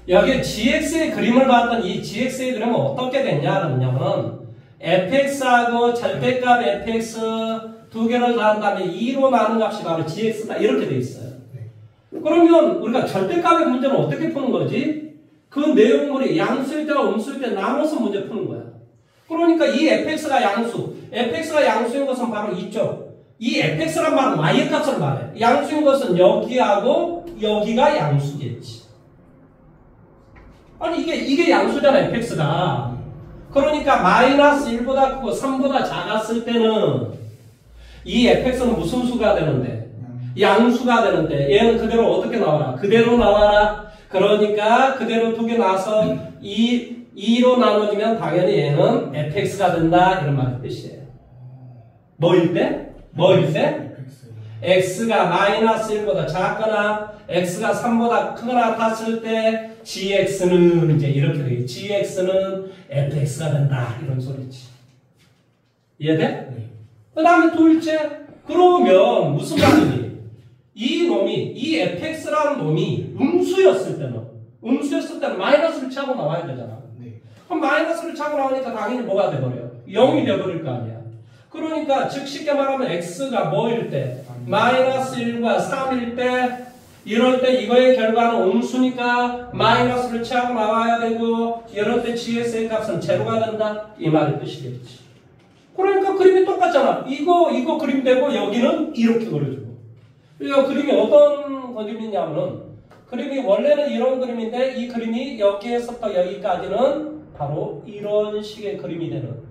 여기 gx의 그림을 봤던 이 gx의 그림은 어떻게 됐냐면요, fx하고 절대값 fx 두 개를 더한 다음에 2로 나눈 값이 바로 gx다. 이렇게 돼 있어요. 그러면 우리가 절대값의 문제는 어떻게 푸는 거지? 그 내용물이 양수일 때와 음수일 때 나눠서 문제 푸는 거야. 그러니까 이 fx가 양수인 것은 바로 이쪽. 이 fx란 말은 y의 값을 말해. 양수인 것은 여기하고 여기가 양수겠지. 아니 이게 양수잖아, fx가. 그러니까 마이너스 1보다 크고 3보다 작았을 때는 이 fx는 무슨 수가 되는데? 양수가 되는데 얘는 그대로 어떻게 나와라? 그대로 나와라. 그러니까 그대로 두 개 나와서 2로 나눠지면 당연히 얘는 fx가 된다. 이런 말의 뜻이에요. 뭐일 때? x가 마이너스 1보다 작거나 x가 3보다 크거나 같았을 때 gx는 이제 이렇게 되겠지. gx는 fx가 된다. 이런 소리지. 이해돼? 네. 그 다음에 둘째, 그러면 무슨 말이니? 이 fx라는 놈이 음수였을 때는 마이너스를 차고 나와야 되잖아. 네. 그럼 마이너스를 차고 나오니까 당연히 뭐가 돼버려요? 0이 돼버릴 거 아니야. 그러니까 즉 쉽게 말하면 x가 뭐일 때? 마이너스 1과 3일 때, 이럴 때 이거의 결과는 음수니까 마이너스를 취하고 나와야 되고, 이럴 때 gx의 값은 제로가 된다. 이 말의 뜻이겠지. 그러니까 그림이 똑같잖아. 이거 그림 되고 여기는 이렇게 그려주고. 그러니까 그림이 어떤 그림이냐면은, 그림이 원래는 이런 그림인데 이 그림이 여기에서부터 여기까지는 바로 이런 식의 그림이 되는.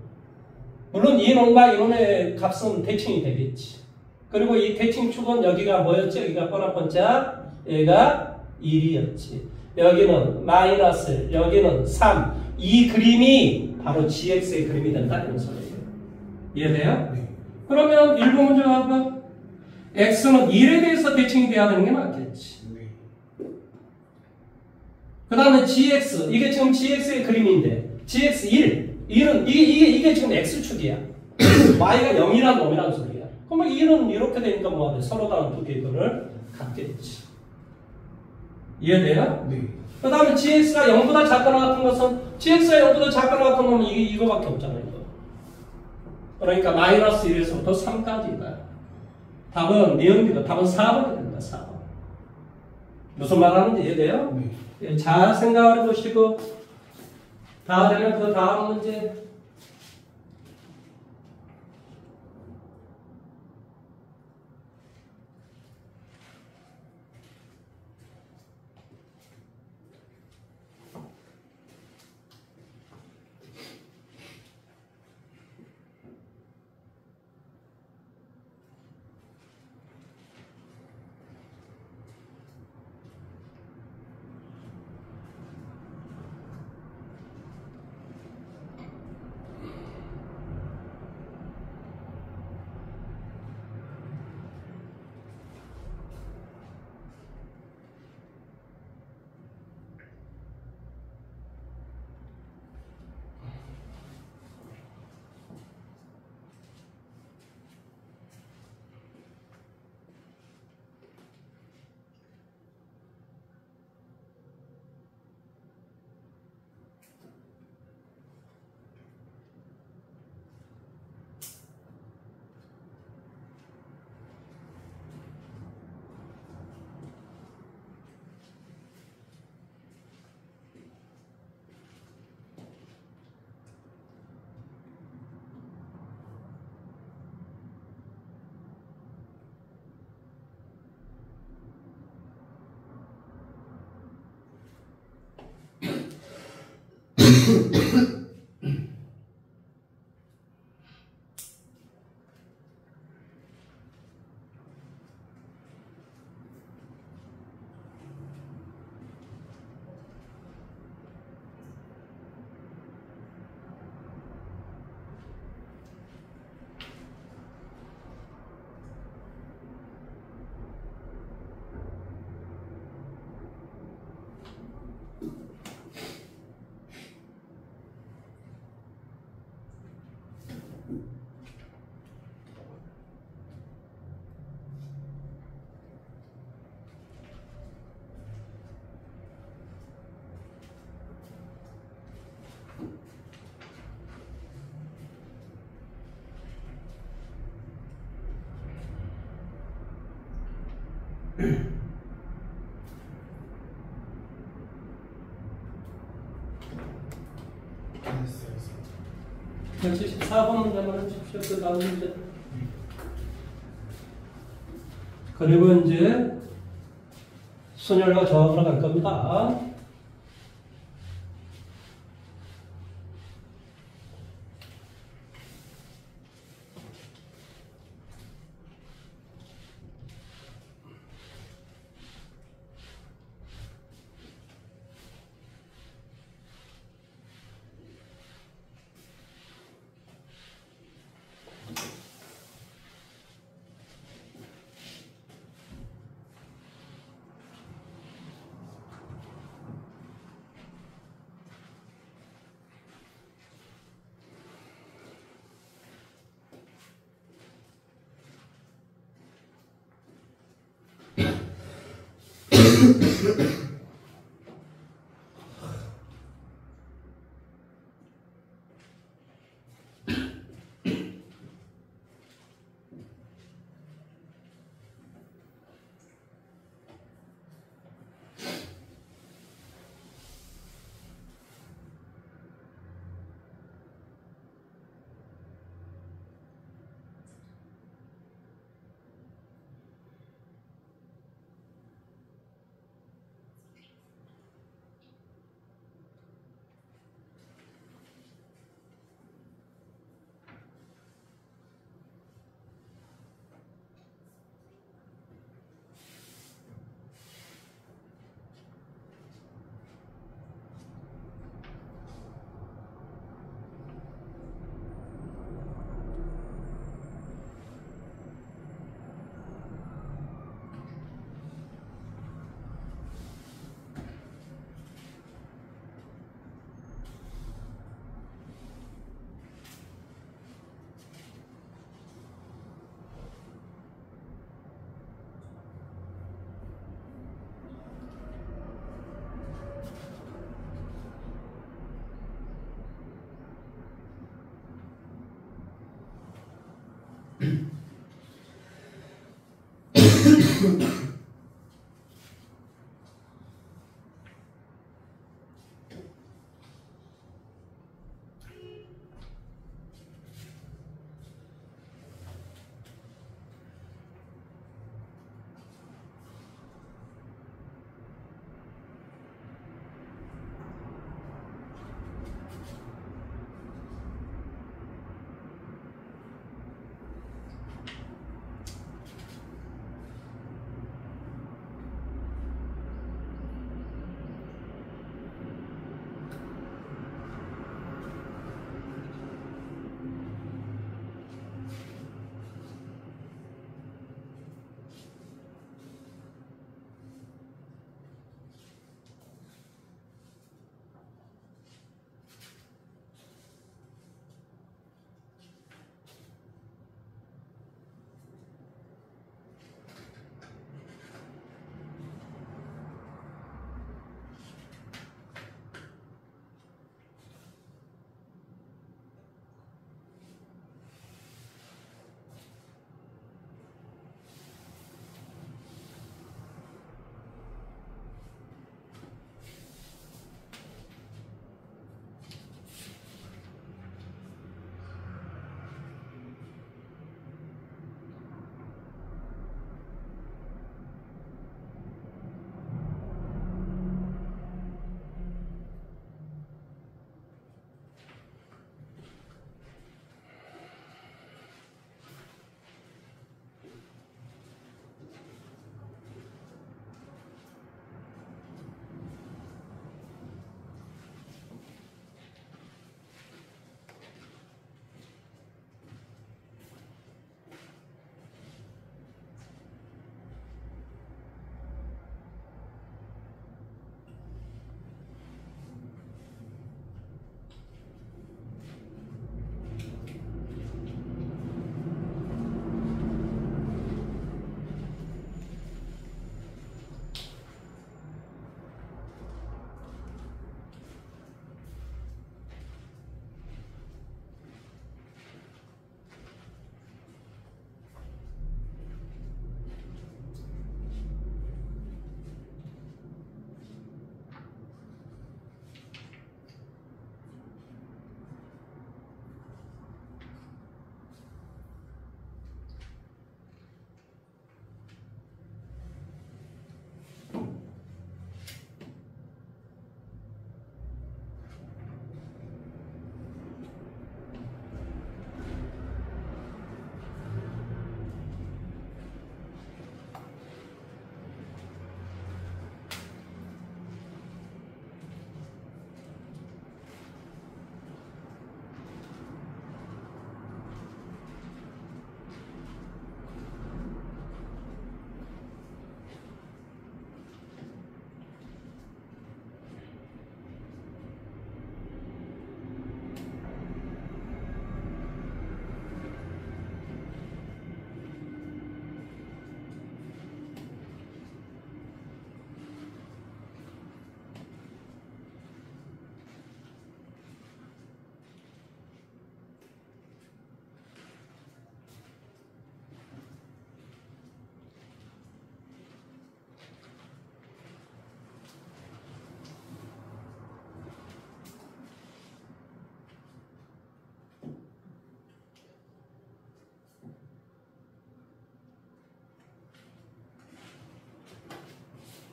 물론 이놈과 이놈의 값은 대칭이 되겠지. 그리고 이 대칭 축은 여기가 뭐였지? 여기가 뻔뻔짝, 여기가 1이었지. 여기는 마이너스, 여기는 3. 이 그림이 바로 gx의 그림이 된다. 이런 소리예요. 이해돼요? 네. 그러면 1번 문제 봐봐. x는 1에 대해서 대칭이 돼야 되는 게 맞겠지. 네. 그 다음에 gx, 이게 지금 gx의 그림인데 gx 1은 이게 지금 x축이야. y가 0이란 놈이란 소리야. 그러면 1은 이렇게 되니까 뭐가 돼? 서로 다른 두 개의 근을 갖겠지. 이해돼요? 네. 그 다음에 gx가 0보다 작거나 같은 것은, gx가 0보다 작거나 같은 놈은 이거밖에 없잖아, 이거. 그러니까 마이너스 1에서부터 3까지다. 답은 니은비가 답은 4번이 됩니다. 4번. 무슨 말 하는지 이해돼요? 네. 잘 생각을 해보시고, 다 되면 그 다음 문제. 됐어요. 74번 문제만 해주십시오. 그 다음 문제. 그리고 이제 순열과 저항으로 갈 겁니다.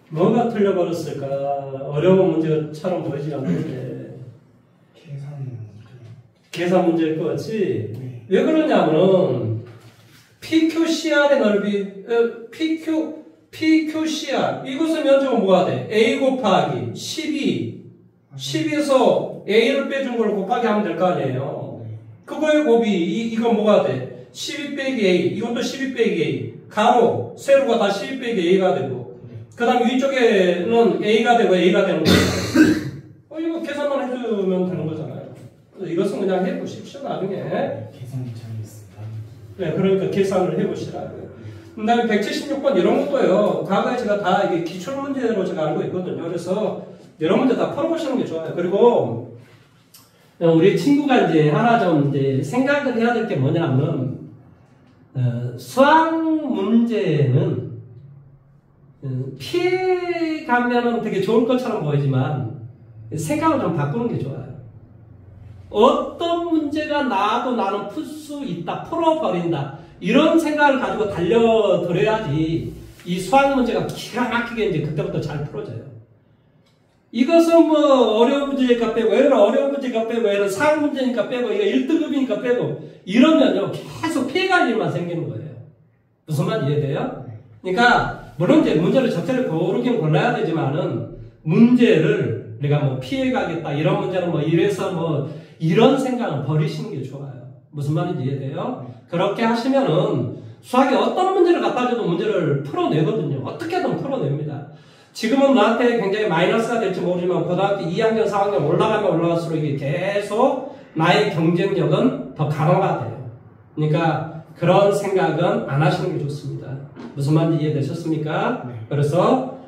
뭐가 틀려버렸을까? 어려운 문제처럼 보이지 않는데. 계산 문제일 것 같지? 네. 왜 그러냐면은, PQCR의 넓이, PQCR. 이것의 면적은 뭐가 돼? A 곱하기 12. 12에서 A를 빼준 걸 곱하기 하면 될 거 아니에요? 네. 그거의 곱이, 이건 뭐가 돼? 12 빼기 A. 이것도 12 빼기 A. 가로, 세로가 다 12 빼기 A가 되고. 그 다음 위쪽에는 A가 되고 A가 되는 거예요. 이거 계산만 해주면 되는 거잖아요. 이것은 그냥 해보십시오, 나중에. 계산이 잘했습니다. 네, 그러니까 계산을 해보시라고요. 그 다음에 176번 이런 것도요, 과거에 제가 다 이게 기출문제로 제가 알고 있거든요. 그래서 이런 문제 다 풀어보시는 게 좋아요. 그리고 우리 친구가 이제 하나 좀 이제 생각을 해야 될 게 뭐냐면, 수학 문제는 피해가면은 되게 좋을 것처럼 보이지만 생각을 좀 바꾸는 게 좋아요. 어떤 문제가 나와도 나는 풀 수 있다, 풀어버린다, 이런 생각을 가지고 달려들어야지 이 수학 문제가 기가 막히게 이제 그때부터 잘 풀어져요. 이것은 뭐 어려운 문제니까 빼고, 얘는 어려운 문제니까 빼고, 얘는 사학 문제니까 빼고, 이거 1등급이니까 빼고, 이러면요 계속 피해갈 일만 생기는 거예요. 무슨 말 이해돼요? 그러니까 물론 이제 문제를 적절히 고르긴 골라야 되지만은 문제를 내가 뭐 피해가겠다, 이런 문제는 뭐 이래서 뭐 이런 생각은 버리시는 게 좋아요. 무슨 말인지 이해돼요? 그렇게 하시면은 수학에 어떤 문제를 갖다 줘도 문제를 풀어내거든요. 어떻게든 풀어냅니다. 지금은 나한테 굉장히 마이너스가 될지 모르지만 고등학교 2학년, 4학년 올라가면 올라갈수록 이게 계속 나의 경쟁력은 더 강화가 돼요. 그러니까 그런 생각은 안 하시는 게 좋습니다. 무슨 말인지 이해되셨습니까? 네. 그래서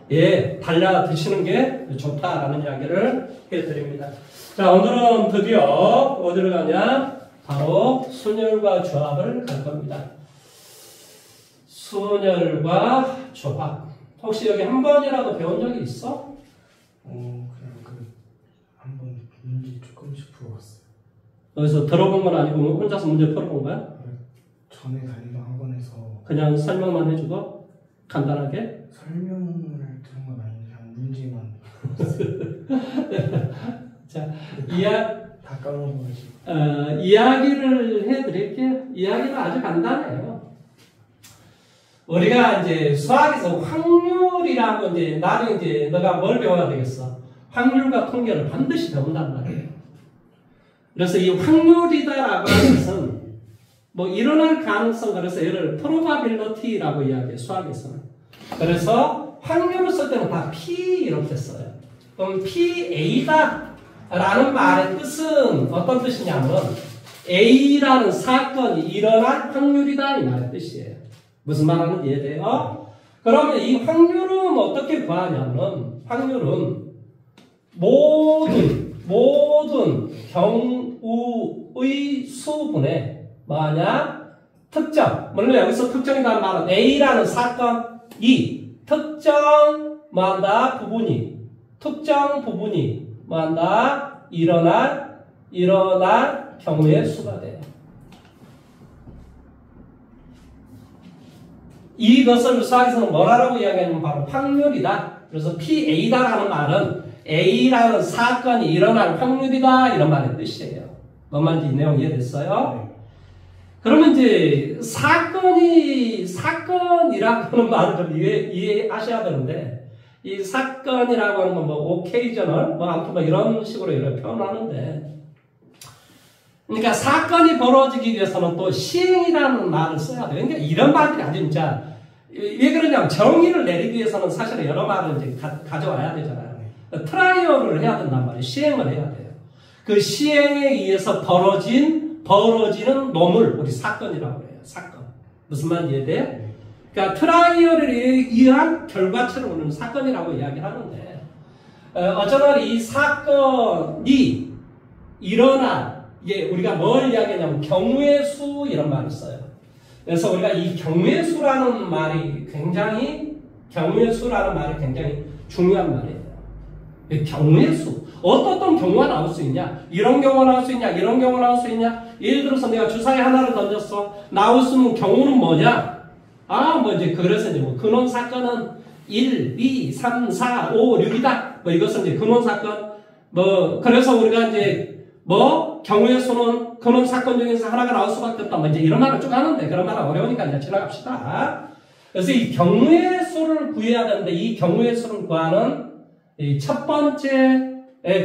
달려 드시는 게 좋다라는 이야기를 해드립니다. 자, 오늘은 드디어 어디를 가냐? 바로 순열과 조합을 갈 겁니다. 순열과 조합. 혹시 여기 한 번이라도 배운 적이 있어? 그냥 한번 문제 조금씩 풀어봤어요. 여기서 들어본 건 아니고 혼자서 문제 풀어본 거야? 전에 다니던 학원에서 그냥 설명만 해주고 간단하게? 설명을 들은 건 아닌데 그냥 문제만 자, 다 까먹어가지고 이야기를 해드릴게요. 이야기는 아주 간단해요. 우리가 이제 수학에서 확률이라고 이제 나중에 이제 너가 뭘 배워야 되겠어? 확률과 통계를 반드시 배운단 말이에요. 그래서 이 확률이다라고 하는 것은 뭐 일어날 가능성, 그래서 얘를 probability라고 이야기해요, 수학에서는. 그래서 확률을 쓸 때는 다 P 이렇게 써요. 그럼 PA다 라는 말의 뜻은 어떤 뜻이냐면 A라는 사건이 일어날 확률이다, 이 말의 뜻이에요. 무슨 말하는지 이해돼요? 그러면 이 확률은 어떻게 구하냐면, 확률은 모든 경우의 수분에 뭐하냐? 특정. 물론 여기서 특정이라는 말은 A라는 사건이 특정 뭐한다? 특정 부분이 뭐한다? 일어날 경우의 수가 돼요. 이것을 수학에서는 뭐라고 이야기하냐면 바로 확률이다. 그래서 PA다라는 말은 A라는 사건이 일어날 확률이다, 이런 말의 뜻이에요. 뭔 말인지 이 내용 이해됐어요? 네. 그러면 이제 사건이라고 하는 말을 좀 이해하셔야 되는데, 이 사건이라고 하는 건 뭐 occasional, 뭐 아무튼 뭐 이런 식으로 이렇게 표현하는데, 그러니까 사건이 벌어지기 위해서는 또 시행이라는 말을 써야 돼요. 그러니까 이런 말들이 아주 진짜, 왜 그러냐면 정의를 내리기 위해서는 사실은 여러 말을 이제 가져와야 되잖아요. 트라이얼을 해야 된단 말이에요. 시행을 해야 돼요. 그 시행에 의해서 벌어지는 놈을 우리 사건이라고 해요. 사건. 무슨 말인지 이해돼요? 그러니까 트라이얼에 의한 결과체를 우리는 사건이라고 이야기하는데, 어쩌면 이 사건이 일어난, 이게 우리가 뭘 이야기하냐면 경우의 수, 이런 말을 써요. 그래서 우리가 이 경우의 수라는 말이 굉장히 중요한 말이에요. 경우의 수. 어떤 경우가 나올 수 있냐? 이런 경우가 나올 수 있냐? 이런 경우가 나올 수 있냐? 예를 들어서 내가 주사위 하나를 던졌어. 나올 수 있는 경우는 뭐냐? 뭐 이제 그래서 이제 뭐 근원 사건은 1, 2, 3, 4, 5, 6이다. 뭐 이것은 이제 근원 사건. 뭐 그래서 우리가 이제 뭐 경우의 수는 근원 사건 중에서 하나가 나올 수밖에 없다. 뭐 이제 이런 말을 쭉 하는데 그런 말은 어려우니까 이제 지나갑시다. 그래서 이 경우의 수를 구해야 되는데 이 경우의 수를 구하는 이 첫 번째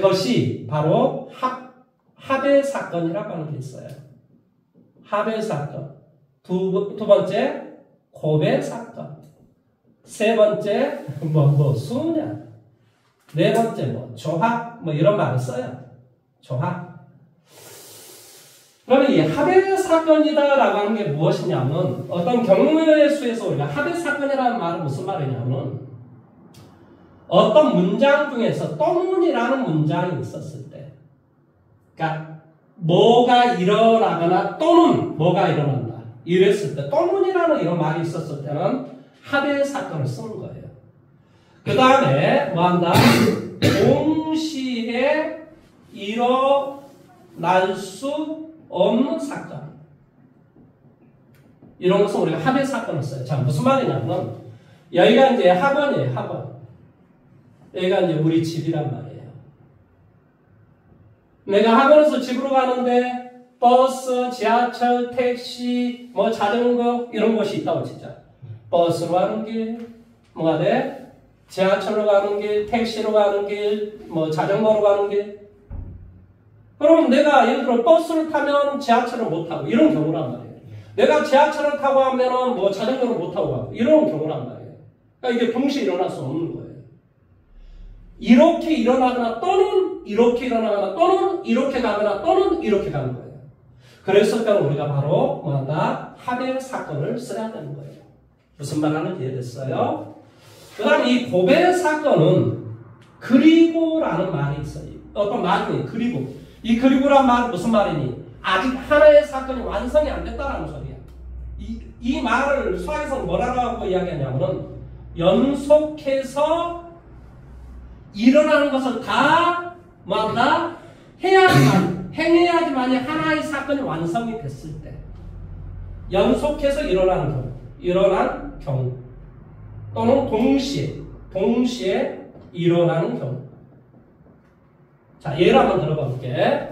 것이 바로 합의 사건이라고 하는 게 있어요. 합의 사건. 두 번째 고배 사건. 세 번째 수냐. 네 번째 조합 이런 말을 써요. 조합. 그러면 이 합의 사건이다라고 하는 게 무엇이냐면 어떤 경우의 수에서 우리가 합의 사건이라는 말은 무슨 말이냐면 어떤 문장 중에서 또는이라는 문장이 있었을 때, 그러니까 뭐가 일어나거나 또는 뭐가 일어난다 이랬을 때 또는이라는 이런 말이 있었을 때는 합의 사건을 쓰는 거예요. 그 다음에 뭐한다? 동시에 일어날 수 없는 사건. 이런 것은 우리가 합의 사건을 써요. 자, 무슨 말이냐면, 여기가 이제 학원이에요, 학원. 여기가 이제 우리 집이란 말이에요. 내가 학원에서 집으로 가는데, 버스, 지하철, 택시, 자전거, 이런 곳이 있다고 치자. 버스로 가는 길, 뭐가 돼? 지하철로 가는 길, 택시로 가는 길, 자전거로 가는 길. 그러면 내가 예를 들어 버스를 타면 지하철을 못 타고 이런 경우란 말이에요. 내가 지하철을 타고 하면은 자전거를 못 타고 가고 이런 경우란 말이에요. 그러니까 이게 동시에 일어날 수 없는 거예요. 이렇게 일어나거나 또는 이렇게 일어나거나 또는 이렇게 가거나 또는 이렇게 가는 거예요. 그랬을 때는 우리가 바로 합의 사건을 써야 되는 거예요. 무슨 말 하는지 이해됐어요? 그 다음 이 고배 사건은 그리고라는 말이 있어요. 어떤 말이 그리고. 이 그리고란 말은 무슨 말이니? 아직 하나의 사건이 완성이 안 됐다라는 소리야. 이 말을 수학에서는 뭐라고 이야기하냐면은 연속해서 일어나는 것을 다 행해야지만이 하나의 사건이 완성이 됐을 때 연속해서 일어난 경우 또는 동시에 일어나는 경우. 자, 예를 한번 들어볼게.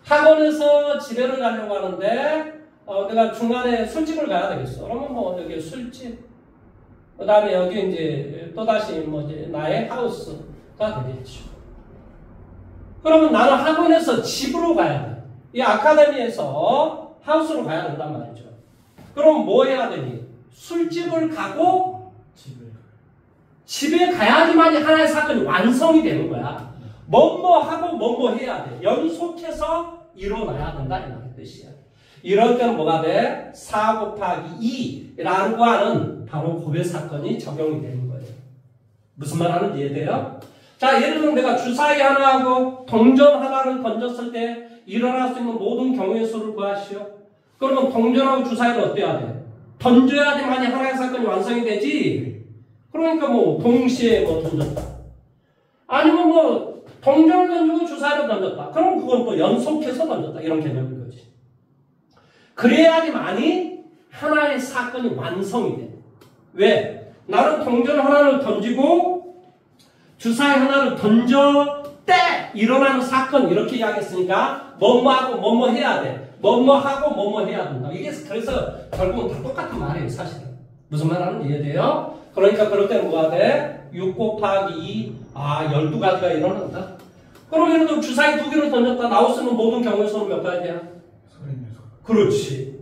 학원에서 집에를 가려고 하는데 내가 중간에 술집을 가야 되겠어. 그러면 여기 술집, 그 다음에 여기 이제 또다시 이제 나의 하우스가 되겠죠. 그러면 나는 학원에서 집으로 가야 돼. 이 아카데미에서 하우스로 가야 된단 말이죠. 그럼 뭐 해야 되니? 술집을 가고 집에 가야지만이 하나의 사건이 완성이 되는 거야. 뭐하고 뭐뭐 해야 돼. 연속해서 일어나야 된다 이 말의 뜻이야. 이럴 때는 뭐가 돼? 4 곱하기 2라고 하는 바로 고배 사건이 적용이 되는 거예요. 무슨 말 하는지 이해돼요? 자, 예를 들면 내가 주사위 하나하고 동전 하나를 던졌을 때 일어날 수 있는 모든 경우의 수를 구하시오. 그러면 동전하고 주사위를 어때야 돼? 던져야지만이 하나의 사건이 완성이 되지. 그러니까 동시에 던졌다. 아니면 동전을 던지고 주사위를 던졌다. 그럼 그건 또 연속해서 던졌다. 이런 개념인 거지. 그래야지만이 하나의 사건이 완성이 돼. 왜? 나는 동전 하나를 던지고 주사위 하나를 던져 때 일어나는 사건 이렇게 이야기했으니까 뭐뭐하고 뭐뭐 해야 돼. 뭐뭐하고 뭐뭐 해야 된다. 이게 그래서 결국은 다 똑같은 말이에요. 사실은. 무슨 말 하는지 이해돼요? 그러니까 그럴 때는 뭐가 돼? 6 곱하기 2 12가지가 일어난다. 그럼 예를 들어 주사위 2개를 던졌다. 나올 수 있는 모든 경우의 수는 몇 가지야? 36. 그렇지.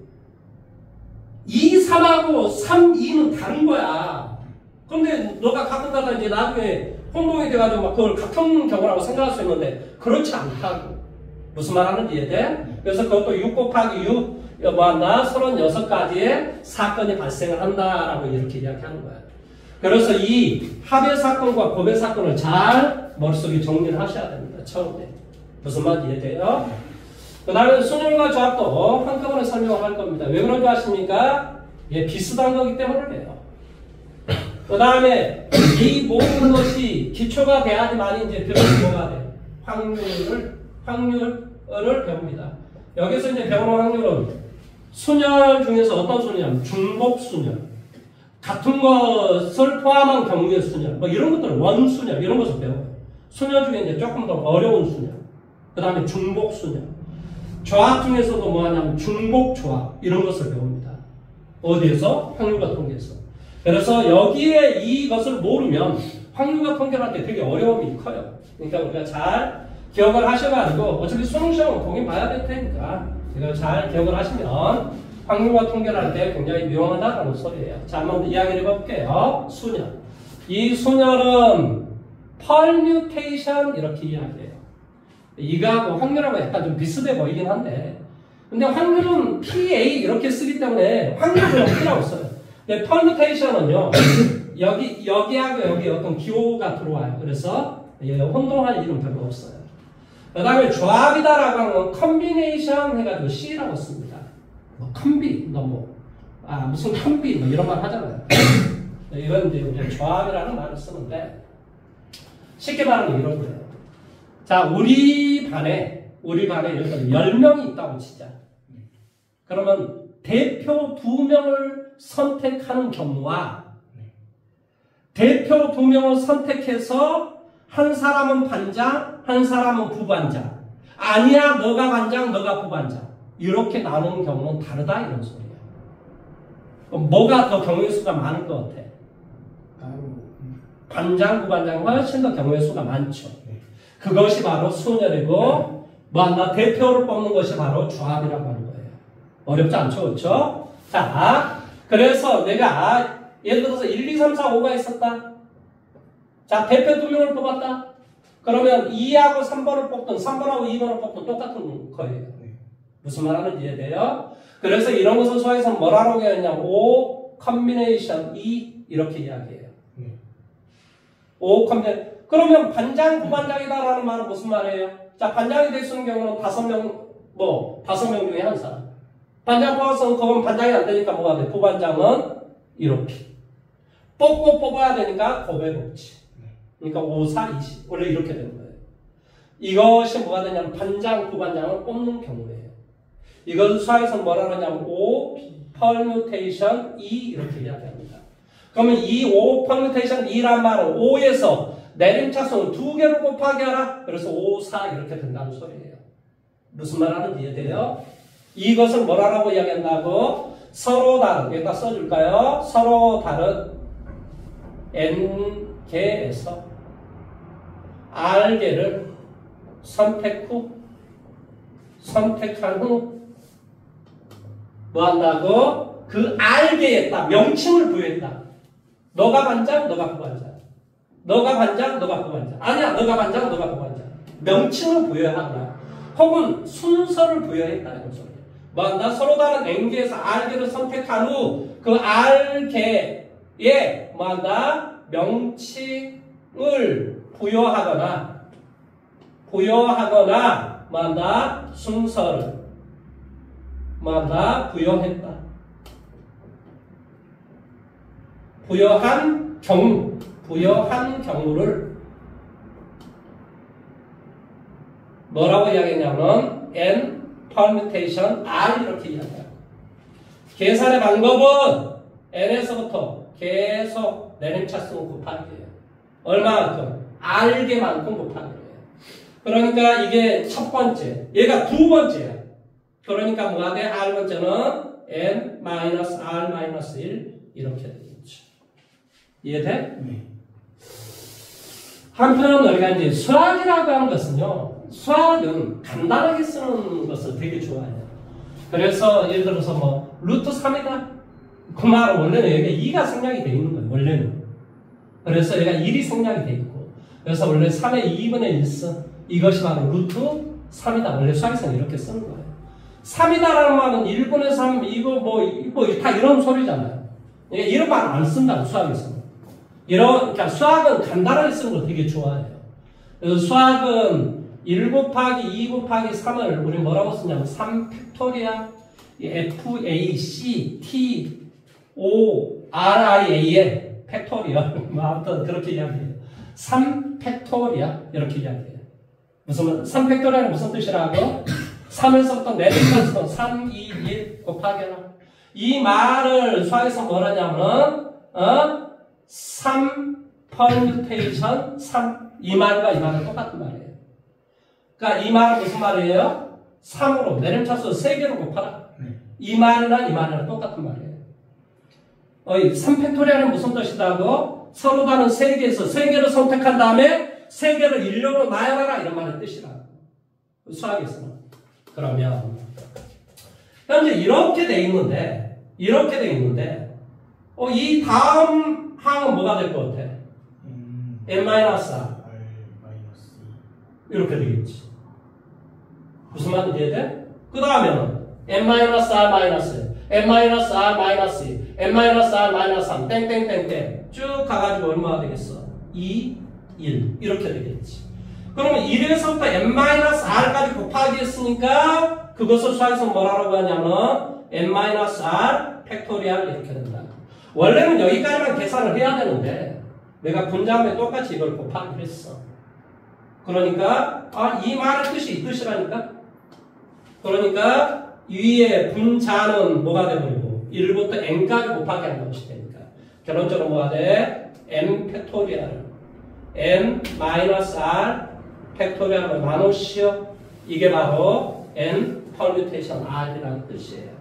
2, 3하고 3, 2는 다른 거야. 근데 너가 가끔가다 이제 나중에 혼동이 돼가지고 그걸 같은 경우라고 생각할 수 있는데 그렇지 않다고. 무슨 말 하는지 이해돼? 그래서 그것도 6 곱하기 6 36가지의 사건이 발생을 한다라고 이렇게 이야기하는 거야. 그래서 이 합의 사건과 고배 사건을 잘 머릿속에 정리를 하셔야 됩니다. 처음에. 무슨 말인지 이해돼요? 그 다음에 순혈과 조합도 한꺼번에 설명을 할 겁니다. 왜 그런 줄 아십니까? 비슷한 거기 때문에 그래요. 그 다음에 이 모든 것이 기초가 돼야지만 이제 배우는 뭐가 돼? 확률을 배웁니다. 여기서 이제 배우는 확률은 순혈 중에서 어떤 순혈이냐면 중복순혈, 같은 것을 포함한 경우의 수녀, 뭐 이런 것들 원수녀 이런 것을 배워요. 수녀 중에 이제 조금 더 어려운 수녀, 그 다음에 중복 수녀, 조합 중에서도 뭐 하냐면 중복 조합 이런 것을 배웁니다. 어디에서? 확률과 통계에서. 그래서 여기에 이것을 모르면 확률과 통계를 할 때 되게 어려움이 커요. 그러니까 우리가 잘 기억을 하셔가지고 어차피 수능 시험은 보긴 봐야 될 테니까 이걸 잘 기억을 하시면 확률과 통계를 할 때 굉장히 유용하다는 소리예요. 자, 한번 이야기를 해볼게요. 수녀. 이 수녀는 permutation 이렇게 이야기해요. 이거하고 확률하고 약간 좀 비슷해 보이긴 한데 근데 확률은 PA 이렇게 쓰기 때문에 확률은 P라고 써요. 근데 permutation은요 여기하고 여기 어떤 기호가 들어와요. 그래서 혼동할 일은 별로 없어요. 그 다음에 조합이다라고 하는 건 combination 해가지고 C라고 씁니다. 뭐 컴비, 무슨 컴비 뭐 이런 말 하잖아요. 이건 이제 우리가 조합이라는 말을 쓰는데 쉽게 말하면 이런 거예요. 자, 우리 반에 예를 들어 10명이 있다고 치자. 그러면 대표 2명을 선택하는 경우와 대표 2명을 선택해서 한 사람은 반장, 한 사람은 부반장. 아니야, 너가 반장, 너가 부반장. 이렇게 나누는 경우는 다르다 이런 소리예요. 그럼 뭐가 더 경우의 수가 많을 것 같아? 반장, 부반장 훨씬 더 경우의 수가 많죠. 그것이 바로 수녀이고 뭐하나 대표를 뽑는 것이 바로 조합이라고 하는 거예요. 어렵지 않죠, 그렇죠? 자, 그래서 내가 예를 들어서 1, 2, 3, 4, 5가 있었다. 자, 대표 2명을 뽑았다. 그러면 2하고 3번을 뽑든 3번하고 2번을 뽑든 똑같은 거예요. 무슨 말 하는지 이해돼요? 그래서 이런 것을 수학에서 뭐라고 하냐면 O combination E 이렇게 이야기해요. O combination. 그러면 반장, 부반장이다라는 말은 무슨 말이에요? 자, 반장이 될 수 있는 경우는 5명 중에 한 사람. 반장 뽑아서 그건 반장이 안 되니까 뭐가 돼? 부반장은 이렇게. 뽑아야 되니까 고백없지. 그러니까 5, 4, 20. 원래 이렇게 되는 거예요. 이것이 뭐가 되냐면 반장, 부반장을 뽑는 경우예요. 이것을 수학에서 뭐라 그러냐면 O permutation E 이렇게 이야기합니다. 그러면 이 O permutation E란 말은 O에서 내림차순을 2개를 곱하게 하라. 그래서 5, 4 이렇게 된다는 소리예요. 무슨 말 하는지 이해돼요? 이것을 뭐라고 이야기한다고? 서로 다른, 여기다 써줄까요? 서로 다른 N개에서 R개를 선택한 후 뭐 한다고? 그 R개에 딱 명칭을 부여했다. 너가 반장, 너가 부반장. 너가 반장, 너가 부반장. 아니야, 너가 반장, 너가 부반장. 명칭을 부여하거나 혹은 순서를 부여했다 이런 소리예요. 뭐 한다? 서로 다른 N개에서 R개를 선택한 후 그 R개에 뭐 한다? 명칭을 부여하거나 뭐 한다? 순서를 뭐 한다? 부여했다. 부여한 경우를 뭐라고 이야기했냐면 N permutation R 이렇게 이야기해요. 계산의 방법은 N에서부터 계속 내림차순 곱하기예요. 얼마만큼? R개만큼 곱하기예요. 그러니까 이게 첫 번째, 얘가 두 번째야. 그러니까 뭐가 돼? R번째는 N-R-1 이렇게 되겠죠. 이해돼? 네. 한편으로 우리가 이제 수학이라고 하는 것은요, 수학은 간단하게 쓰는 것을 되게 좋아해요. 그래서 예를 들어서 뭐 루트 3이다. 그 말은 원래는 여기가 2가 생략이 되어 있는 거예요. 원래는. 그래서 얘가 1이 생략이 되어 있고, 그래서 원래 3의 2분의 1승 이것이 바로 루트 3이다. 원래 수학에서는 이렇게 쓰는 거예요. 3이다라는 말은 1분의 3 이거 다 이런 소리잖아요. 이런 말 안 쓴다고 수학에서는. 그러니까 수학은 간단하게 쓰는 걸 되게 좋아해요. 그래서 수학은 1 곱하기 2 곱하기 3을 우리 뭐라고 쓰냐면 3 팩토리아 FACTORIA의 팩토리아 아무튼 그렇게 이야기해요. 3 팩토리아 이렇게 이야기해요. 3 팩토리아는 무슨 뜻이라고? 3에서부터 내림까지 3, 2, 1 곱하기 하나. 이 말을 수학에서 뭐라냐면 3 permutation 3 이 말과 이 말은 똑같은 말이에요. 그러니까 이 말은 무슨 말이에요? 3으로 내림차수 3개로 곱하라. 이 말이랑 이 말이랑 똑같은 말이에요. 3팩토리얼은 무슨 뜻이라고? 서로 다른 3개에서 3개를 선택한 다음에 3개를 1로 나열하라 이런 말의 뜻이라고. 수학에서는. 그러면 현재 이렇게 돼 있는데 이 다음 항은 뭐가 될 것 같아? n-r 이렇게 되겠지. 무슨 말인지 이해돼? 그 다음에는 n-r n-r-2 n-r-3 땡땡땡땡 쭉 가가지고 얼마가 되겠어? 2, 1 이렇게 되겠지. 그러면 1에서부터 n-r까지 곱하기 했으니까 그것을 수학에서 뭐라고 하냐면 n-r 팩토리얼 이렇게 된다. 원래는 여기까지만 계산을 해야 되는데 내가 분자함에 똑같이 이걸 곱하기로 했어. 그러니까 이 말의 뜻이 이 뜻이라니까. 그러니까 위에 분자는 뭐가 되버리고 1부터 n까지 곱하기 하는 것이 되니까 결론적으로 뭐가 돼? n 팩토리얼 n-r 팩토리얼로 나누시오. 이게 바로 n permutation r이라는 뜻이에요.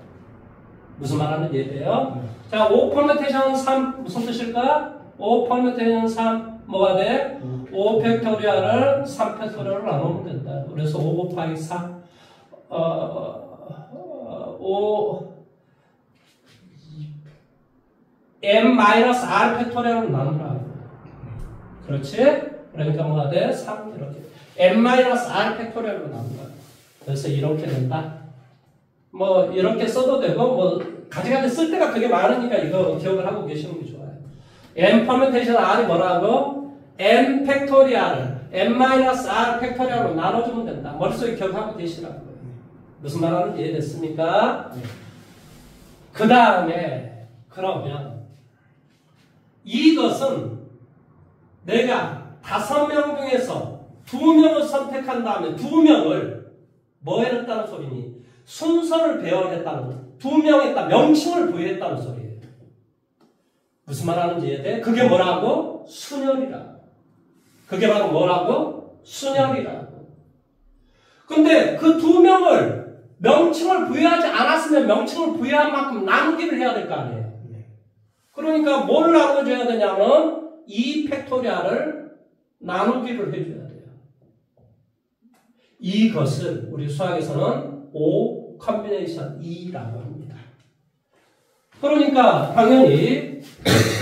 무슨 말하는지 이해돼요? 자, 5 permutation 3 무슨 뜻일까? 5 permutation 3 뭐가 돼? 5 팩토리얼을 3 팩토리얼로 나누면 된다. 그래서 5 곱하기 3 m-r 팩토리얼로 나누라. 그렇지? 그러니까 뭐가 돼? 3 이렇게 m-r 팩토리얼로 나누라. 그래서 이렇게 된다. 뭐 이렇게 써도 되고 뭐 가지가지 쓸 때가 되게 많으니까 이거 기억을 하고 계시는 게 좋아요. n permutation r이 뭐라고? n 팩토리얼을 n-r 팩토리얼로 나눠주면 된다. 머릿속에 기억하고 계시라고요. 무슨 말하는지 이해됐습니까? 그 다음에 그러면 이것은 내가 5명 중에서 2명을 선택한 다음에 2명을 뭐 해냈다는 소리니? 순서를 배열했다는 2명에다 명칭을 부여했다는 소리예요. 무슨 말하는지 이해돼? 그게 뭐라고? 순열이라고. 그게 바로 뭐라고? 순열이라고. 근데 그 2명을 명칭을 부여하지 않았으면 명칭을 부여한 만큼 나누기를 해야 될 거 아니에요. 그러니까 뭘 나눠줘야 되냐면 2 팩토리얼을 나누기를 해줘야 돼요. 이것을 우리 수학에서는 O 컴비네이션 2라고 합니다. 그러니까 당연히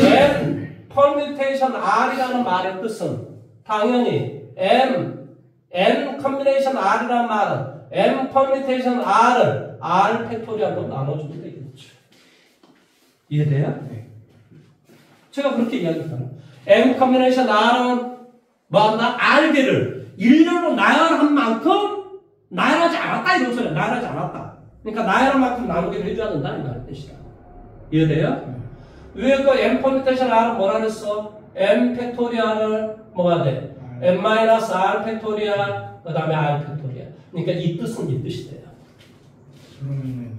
N permutation R이라는 말의 뜻은 당연히 N 컴비네이션 R이라는 말은 M permutation R을 R 팩토리얼로 나눠주면 되겠죠. 이해돼요? 네. 제가 그렇게 이야기했잖아요. M 컴비네이션 R은 뭐한다? R개를 일렬로 나열한 만큼 나열하지 않았다 이런 소리야. 나열하지 않았다. 그러니까 나열한 만큼 나누기를 해줘야 된다 이 말의 뜻이다. 이해돼요? 왜 그 M permutation R은 뭐라 그랬어? M 팩토리얼을 뭐가 돼? M-R 팩토리얼 그 다음에 R 팩토리얼. 그러니까 이 뜻은 이 뜻이 돼요. 그러면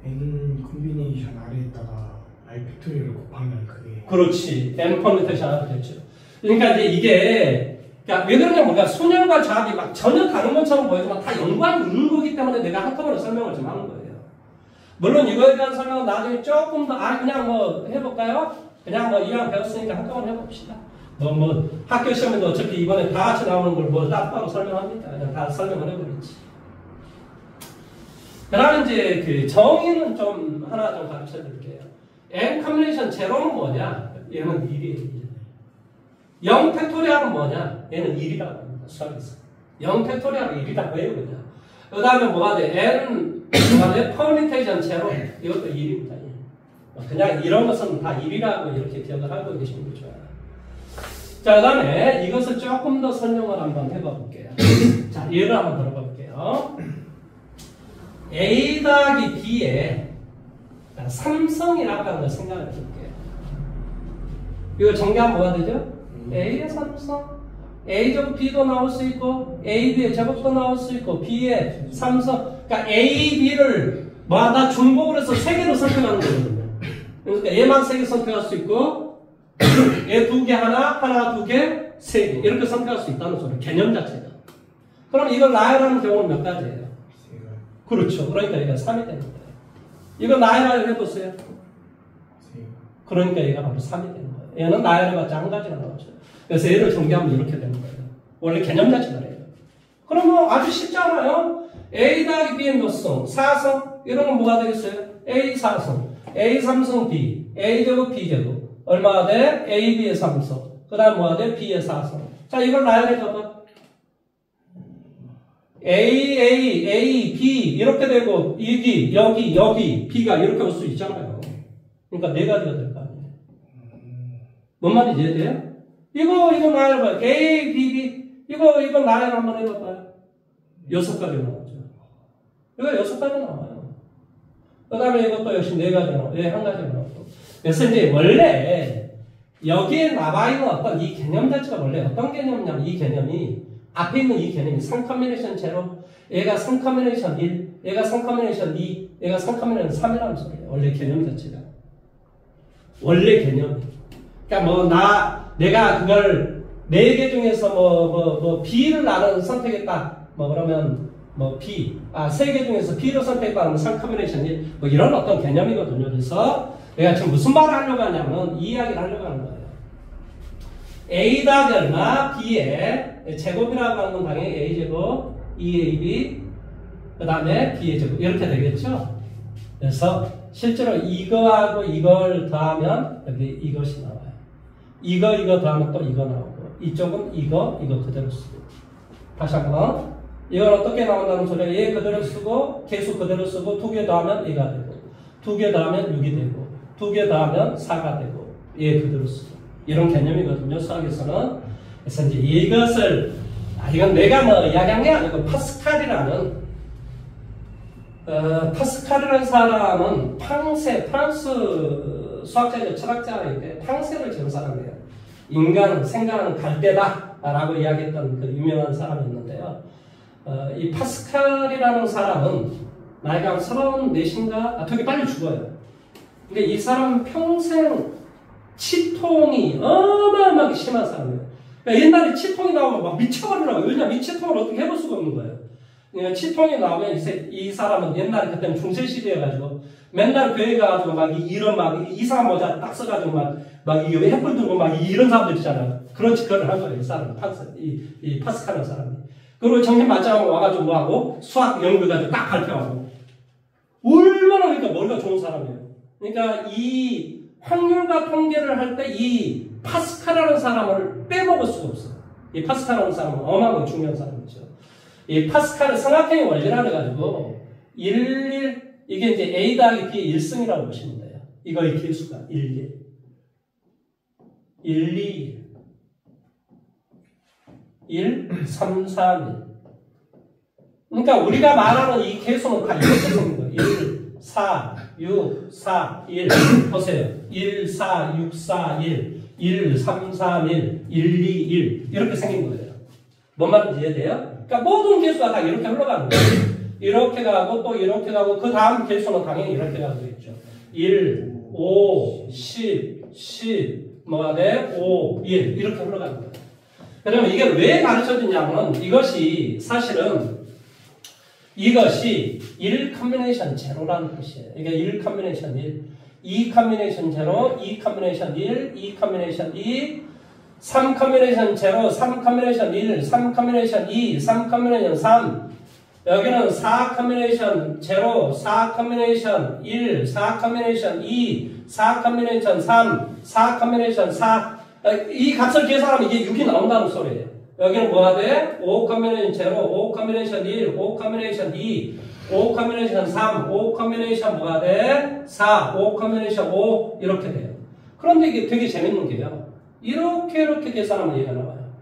N 콤비네이션 R에다가 R 팩토리얼을 곱하면 그게 그렇지. M permutation R 됐죠. 그러니까 이제 이게 그러니까 왜 그러냐면 우리가 순열과 자합이 막 전혀 다른 것처럼 보이지만 다 연관이 있는 거기 때문에 내가 한꺼번에 설명을 좀 하는 거예요. 물론 이거에 대한 설명은 나중에 조금 더 그냥 뭐 해볼까요? 그냥 뭐 이왕 배웠으니까 한꺼번에 해봅시다. 뭐 학교 시험에도 어차피 이번에 다 같이 나오는 걸 뭐 따로 설명합니까? 그냥 다 설명을 해버리지. 그 다음에 이제 그 정의는 좀 하나 좀 가르쳐 드릴게요. n 컴비네이션 제로는 뭐냐? 얘는 1이에요. 0 팩토리얼은 뭐냐? 얘는 1이라고 합니다. 수학에서. 0 팩토리얼은 1이라고 해요, 그냥. 그 다음에 뭐가 돼? 뭐가 돼? permutation 제로. 이것도 1입니다. 그냥 이런 것은 다 1이라고 이렇게 기억을 하고 계시는 게 좋아요. 자, 그 다음에 이것을 조금 더 설명을 한번 해봐 볼게요. 자, 예를 한번 들어봐 볼게요. A 더하기 B에 삼성이라고 하는 걸 생각을 해볼게요. 이거 정리하면 뭐가 되죠? A의 삼성, A 제곱 B도 나올 수 있고, A, B의 제곱도 나올 수 있고, B의 삼성, 그러니까 A, B를 뭐하다 중복을 해서 3개로 선택하는 거거든요. 그러니까 얘만 3개 선택할 수 있고 얘 2개 하나 2개 3개 이렇게 선택할 수 있다는 소리. 개념 자체가. 그럼 이걸 나열하는 경우는 몇 가지예요? 그렇죠. 그러니까 얘가 3이 되는 거예요. 이거 나열을 해보세요. 그러니까 얘가 바로 3이 되는 거예요. 얘는 나열해봤자 한 가지가 나오죠. 그래서 얘를 정리하면 이렇게 되는 거예요. 원래 개념 자체가 그래요. 그럼 뭐 아주 쉽잖아요. A 더하기 B의 몇 성? 4성? 이런 건 뭐가 되겠어요? A 4성, A 3성 B, A 제곱 B 제곱. 얼마가 돼? A, B의 3성. 그 다음 뭐가 돼? B의 4성. 자, 이걸 나열해봐봐. A, B 이렇게 되고 여기 B가 이렇게 올 수 있잖아요. 그러니까 4가지가 될 거 아니에요. 뭔 말인지 이해돼요? 이거 나열해봐요. A, B, B 이거 나열 한번 해봐봐요. 6가지 나오죠. 이거 6가지 나와요. 그 다음에 이것도 역시 4가지 나와요. 한 가지 나오고. 그래서 이제 원래 여기에 나와 있는 어떤 이 개념 자체가 원래 어떤 개념이냐면 이 개념이 앞에 있는 이 개념이 3커뮤니케이션 제로, 얘가 3커뮤니케이션 1, 얘가 3커뮤니케이션 2, 얘가 3커뮤니케이션 3이라는 소리예요. 원래 개념 자체가. 원래 개념이. 그러니까 내가 그걸 4개 중에서 B를 나는 선택했다. 그러면 B. 3개 중에서 B를 선택했다는 3커뮤니케이션 1. 이런 어떤 개념이거든요. 그래서 내가 지금 무슨 말을 하려고 하냐면 이 이야기를 하려고 하는 거예요. A 더하기 얼마? B의 제곱이라고 하는 건 당연히 A제곱, 2AB, 그 다음에 B의 제곱. 이렇게 되겠죠? 그래서 실제로 이거하고 이걸 더하면 여기 이것이 나와요. 이거 더하면 또 이거 나오고, 이쪽은 이거 그대로 쓰고. 다시 한번. 이건 어떻게 나온다는 소리야? 얘 그대로 쓰고, 계수 그대로 쓰고, 2개 더하면 2가 되고, 2개 더하면 6이 되고, 2개 더하면 4가 되고, 얘 그대로 쓰고. 이런 개념이거든요, 수학에서는. 그래서 이제 이것을, 이건 내가 이야기한 게 아니고, 파스칼이라는 사람은 프랑스 수학자이자 철학자인데, 팡세를 지은 사람이에요. 인간은 생각하는 갈대다 라고 이야기했던 그 유명한 사람이었는데요. 이 파스칼이라는 사람은 나이가 34인가? 되게 빨리 죽어요. 근데 이 사람은 평생 치통이 어마어마하게 심한 사람이에요. 그러니까 옛날에 치통이 나오면 막 미쳐버리더라고요. 왜냐면 이 치통을 어떻게 해볼 수가 없는 거예요. 그러니까 치통이 나오면 이 사람은 옛날에 그때는 중세시대여가지고 맨날 교회 가가지고 막 이런 막 이상한 모자 딱 써가지고 막 이 햇불 들고 막 이런 사람들 있잖아요. 그런 짓거리를 한 거예요. 이 사람, 이 파스칼이라는 사람이. 그리고 정신 맞짱하고 와가지고 뭐하고 수학 연구해가지고 딱 발표하고. 얼마나 그러니까 머리가 좋은 사람이에요. 그러니까 이 확률과 통계를 할 때 이 파스칼이라는 사람을 빼먹을 수가 없어요. 이 파스칼이라는 사람은 어마어마하게 중요한 사람이죠. 이 파스칼을 삼각형의 원리라 해가지고 이게 이제 A 더하기 B의 1승이라고 보시면 돼요. 이거의 개수가 1, 2, 1, 3, 3, 1. 그러니까 우리가 말하는 이 개수는 다 이렇게 생긴 거예요. 1, 4, 6, 4, 1. 보세요. 1, 4, 6, 4, 1. 1, 3, 3, 1. 1, 2, 1. 이렇게 생긴 거예요. 뭔 말인지 이해돼요? 그러니까 모든 개수가 다 이렇게 흘러가는 거예요. 이렇게 가고 또 이렇게 가고 그 다음 개수는 당연히 이렇게 가고 있죠. 1, 5, 10, 뭐가 돼? 5, 1 이렇게 흘러가는 거예요. 그러면 이게 왜 가르쳐주냐면 이것이 사실은 이것이 1 커뮤니케이션 제로라는 뜻이에요. 이게 1 커뮤니케이션 1, 2 커뮤니케이션 제로, 2 커뮤니케이션 1, 2 커뮤니케이션 2, 3 커뮤니케이션 제로, 3 커뮤니케이션 1, 3 커뮤니케이션 2, 3 커뮤니케이션 3. 여기는 4 커뮤니케이션 제로, 4 커뮤니케이션 1, 4 커뮤니케이션 2, 4 커뮤니케이션 3, 4 커뮤니케이션 4. 이 값을 계산하면 이게 6이 나온다는 소리예요. 여기는 뭐가 돼? 5 커뮤니케이션 제로, 5 커뮤니케이션 1, 5 커뮤니케이션 2, 5 커뮤니케이션 3, 5 커뮤니케이션 뭐가 돼? 4, 5 커뮤니케이션 5 이렇게 돼요. 그런데 이게 되게 재밌는 게요. 이렇게 계산하면 얘가 나와요.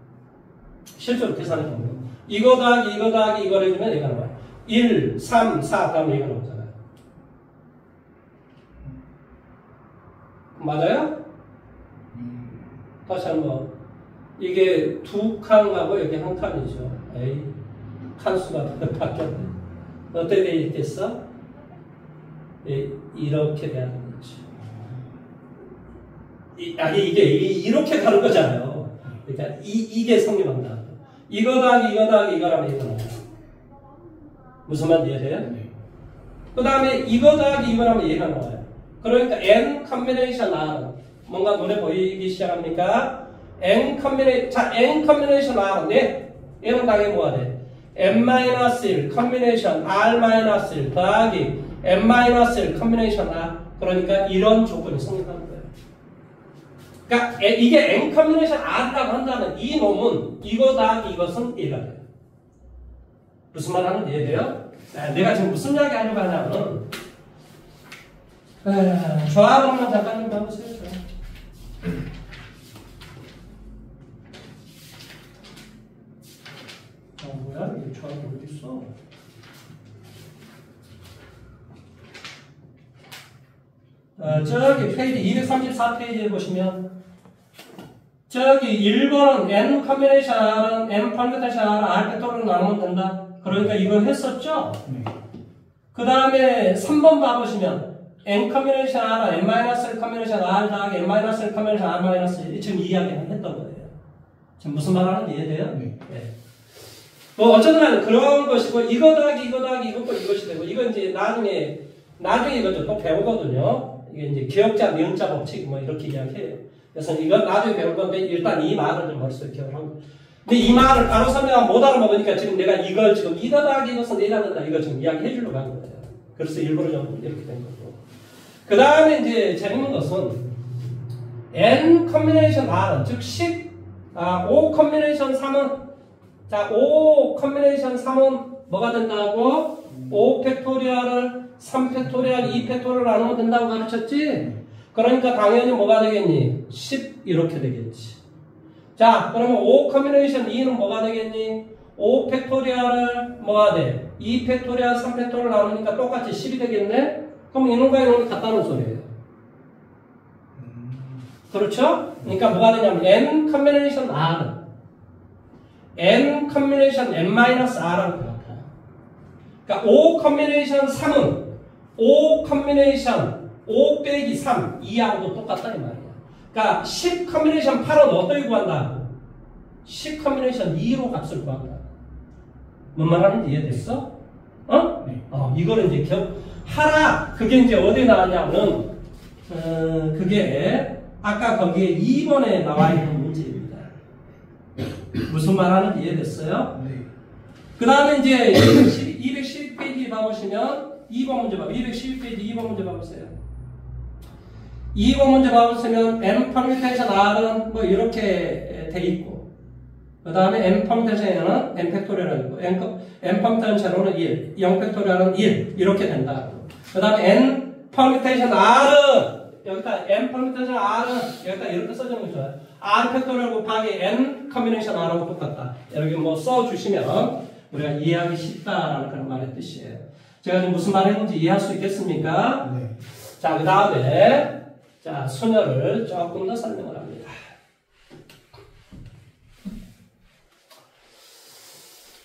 실제로 계산해보면. 이거 더하기 이걸 해주면 얘가 나와요. 1, 3, 4 다음에 얘가 나오잖아요. 맞아요? 다시 한번. 이게 두 칸하고 여기 한 칸이죠. 에이, 칸수가 바뀌었네. 어떻게 돼 있겠어? 이렇게 돼야 되겠지. 이게 이렇게 가는 거잖아요. 그러니까 이게 성립한다. 이거 더하기 이거 더하기 이거라면 이거 나와요. 무슨 말인지 이해돼요? 네. 그 다음에 이거 더하기 이거라면 얘가 나와요. 그러니까 n 컨비네이션 R은 뭔가 눈에 보이기 시작합니까? n 컨비네이션 R은 얘는 당연히 뭐가 돼? n-1 컨비네이션 R-1 더하기 n-1 컨비네이션 R. 그러니까 이런 조건이 성립하는 거예요. 그러니까 이게 n 컨비네이션 R이라고 한다면 이 놈은 이거 더하기 이것은 얘가 돼요. 무슨 말 하는지 이해돼요? 내가 지금 무슨 이야기 하려고 하냐면 조합을 한번 잠깐 좀 봐보세요. 뭐야? 이게 조합이 어디 있어? 저기 페이지 234페이지에 보시면 저기 1번은 n 컨비네이션 R은 n 퍼뮤테이션 R 팩토리로 나누면 된다. 그러니까 이거 했었죠? 네. 그 다음에 3번 봐보시면 n 컨비네이션 R, n-1 컨비네이션 R 더하기 n-1 컨비네이션 R-1 지금 이야기는 했던 거예요. 지금 무슨 말 하는지 이해돼요? 네. 네. 뭐 어쨌든 그런 것이고 이거 더하기 이것이 되고 이건 이제 나중에 이것도 또 배우거든요. 이게 이제 기억자 명자 법칙 뭐 이렇게 이야기해요. 그래서 이건 나중에 배울 건데 일단 이 말을 좀 머릿속에 기억하고. 근데 이 말을 바로 설명 못 알아먹으니까 지금 내가 이걸 지금 이거 더하기 이것은 내가 된다 이거 지금 이야기해 주려고 한 거예요. 그래서 일부러 좀 이렇게 된 거고. 그 다음에 이제 재밌는 것은 n 컨비네이션 R은 즉 5 컨비네이션 3은 자 5 컨비네이션 3은 뭐가 된다고? 5 팩토리얼을 3 팩토리얼 2 팩토리얼 나누면 된다고 가르쳤지? 그러니까 당연히 뭐가 되겠니? 10 이렇게 되겠지. 자 그러면 5 컨비네이션 2는 뭐가 되겠니? 5 팩토리얼을 뭐가 돼? 2 팩토리얼 3 팩토리얼 나누니까 똑같이 10이 되겠네? 그럼 이놈과 이놈이 같다는 소리예요. 그렇죠? 그러니까 뭐가 되냐면 n 컨비네이션 R은 n 컨비네이션 n-R하고 같아요. 그러니까 5 컨비네이션 3은 5 컨비네이션 5 빼기 3 2하고도 똑같다 이 말이야. 그러니까 10 컨비네이션 8은 어떻게 구한다고? 10 컨비네이션 2로 값을 구한다. 뭔 말하는지 이해됐어? 어? 네. 이거를 이제 하라. 그게 이제 어디에 나왔냐면 그게 아까 거기에 2번에 나와 있는 문제입니다. 무슨 말 하는지 이해됐어요? 네. 그 다음에 이제 212페이지 봐보시면 2번 문제 봐. 212페이지 2번 문제 봐보세요. 2번 문제 봐보시면 n 퍼뮤테이션 R은 뭐 이렇게 돼 있고 그 다음에 n 퍼뮤테이션에는 n 팩토리얼이 있고 n 퍼뮤테이션 제로는 1, 0 팩토리얼은 1 이렇게 된다. 그 다음에 n 퍼뮤테이션 R은 여기다 n 퍼뮤테이션 R은 여기다 이렇게 써주는 게 좋아요. R 팩토리얼 곱하기 n 컨비네이션 R하고 똑같다. 이렇게 뭐 써주시면 우리가 이해하기 쉽다라는 그런 말의 뜻이에요. 제가 지금 무슨 말 했는지 이해할 수 있겠습니까? 네. 자, 그 다음에 자 순열을 조금 더 설명을 합니다.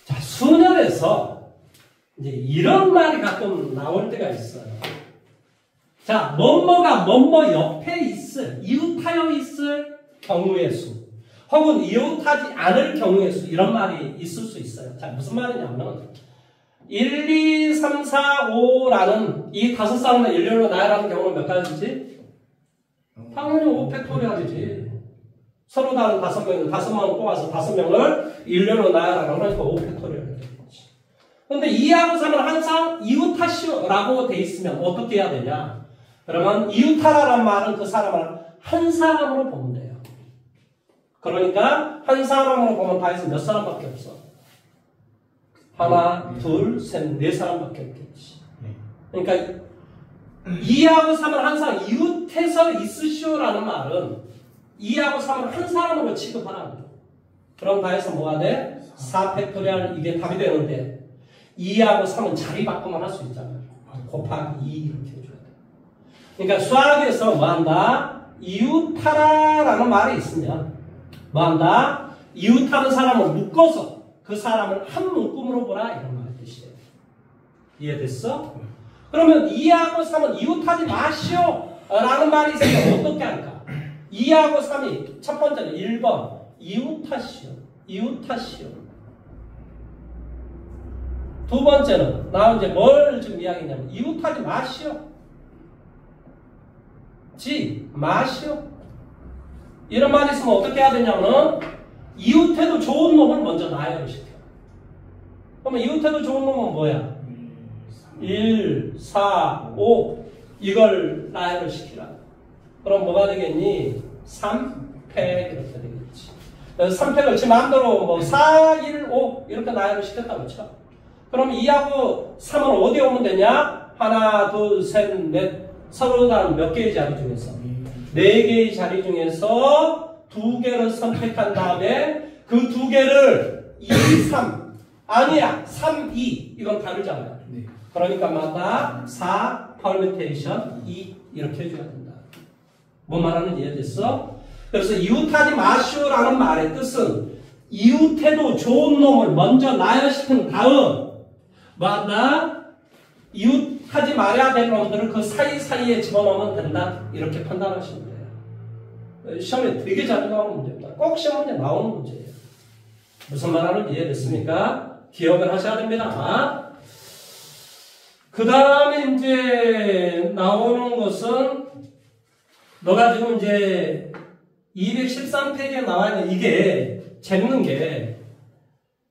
자, 순열에서 이제 이런 말이 가끔 나올 때가 있어요. 자, 뭐뭐가 뭐뭐 옆에 있을, 이웃하여 있을 경우의 수, 혹은 이웃하지 않을 경우의 수, 이런 말이 있을 수 있어요. 자, 무슨 말이냐면, 1, 2, 3, 4, 5라는 이 다섯 사람의 일렬로 나열하는 경우는 몇 가지지? 당연히 5 팩토리얼이지. 서로 다른 5명을, 5명을 뽑아서 5명을 일렬로 나열하라고 그러니까 5 팩토리얼이 되겠지. 근데 2하고 3은 항상 이웃하시오라고 돼 있으면 어떻게 해야 되냐? 그러면 이웃하라는 말은 그 사람을 한 사람으로 보면 돼요. 그러니까 한 사람으로 보면 다 해서 몇 사람밖에 없어? 하나, 둘, 셋, 네 사람밖에 없겠지. 그러니까 2하고 3은 항상 이웃해서 있으시오라는 말은 2하고 3은 한 사람으로 취급하라는 거예요. 그럼 다 해서 뭐가 돼? 4 팩토리얼 이게 답이 되는데 2하고 3은 자리 바꾸면 할 수 있잖아요. 곱하기 2 이렇게 해줘야 돼. 그러니까 수학에서 뭐한다? 이웃하라라는 말이 있으면 뭐한다? 이웃하는 사람을 묶어서 그 사람을 한 묶음으로 보라 이런 말의 뜻이에요. 이해됐어? 그러면 2하고 3은 이웃하지 마시오 라는 말이 있으면 어떻게 할까? 2하고 3이 첫 번째는 1번 이웃탓이요. 이웃탓이요. 두 번째는 나 이제 뭘 지금 이야기했냐면 이웃하지 마시오. 마시오. 이런 말이 있으면 어떻게 해야 되냐면 이웃해도 좋은 놈을 먼저 나열을 시켜. 그러면 이웃해도 좋은 놈은 뭐야? 1, 4, 5 이걸 나열을 시키라. 그럼 뭐가 되겠니? 3팩 이렇게 되겠지. 그래서 3팩을 지 마음대로 뭐 4, 1, 5 이렇게 나열을 시켰다고 쳐. 그럼 2하고 3은 어디에 오면 되냐? 하나, 둘, 셋, 넷 서로 다른 몇 개의 자리 중에서? 4개의 자리 중에서 2개를 선택한 다음에 그 2개를 2, 3 아니야 3, 2 이건 다르잖아요. 네. 그러니까 마다 4 permutation 2 이렇게 해줘야 된다. 뭔 말하는지 이해됐어? 그래서 이웃하지 마시오라는 말의 뜻은 이웃해도 좋은 놈을 먼저 나열시킨 다음 마다 이웃하지 말아야 될 놈들을 그 사이사이에 집어넣으면 된다. 이렇게 판단하시면 돼요. 시험에 되게 자주 나오는 문제입니다. 꼭 시험 문제 나오는 문제예요. 무슨 말하는지 이해됐습니까? 기억을 하셔야 됩니다. 그 다음에 이제 나오는 것은 너가 지금 이제 213페이지에 나와 있는 이게 재밌는 게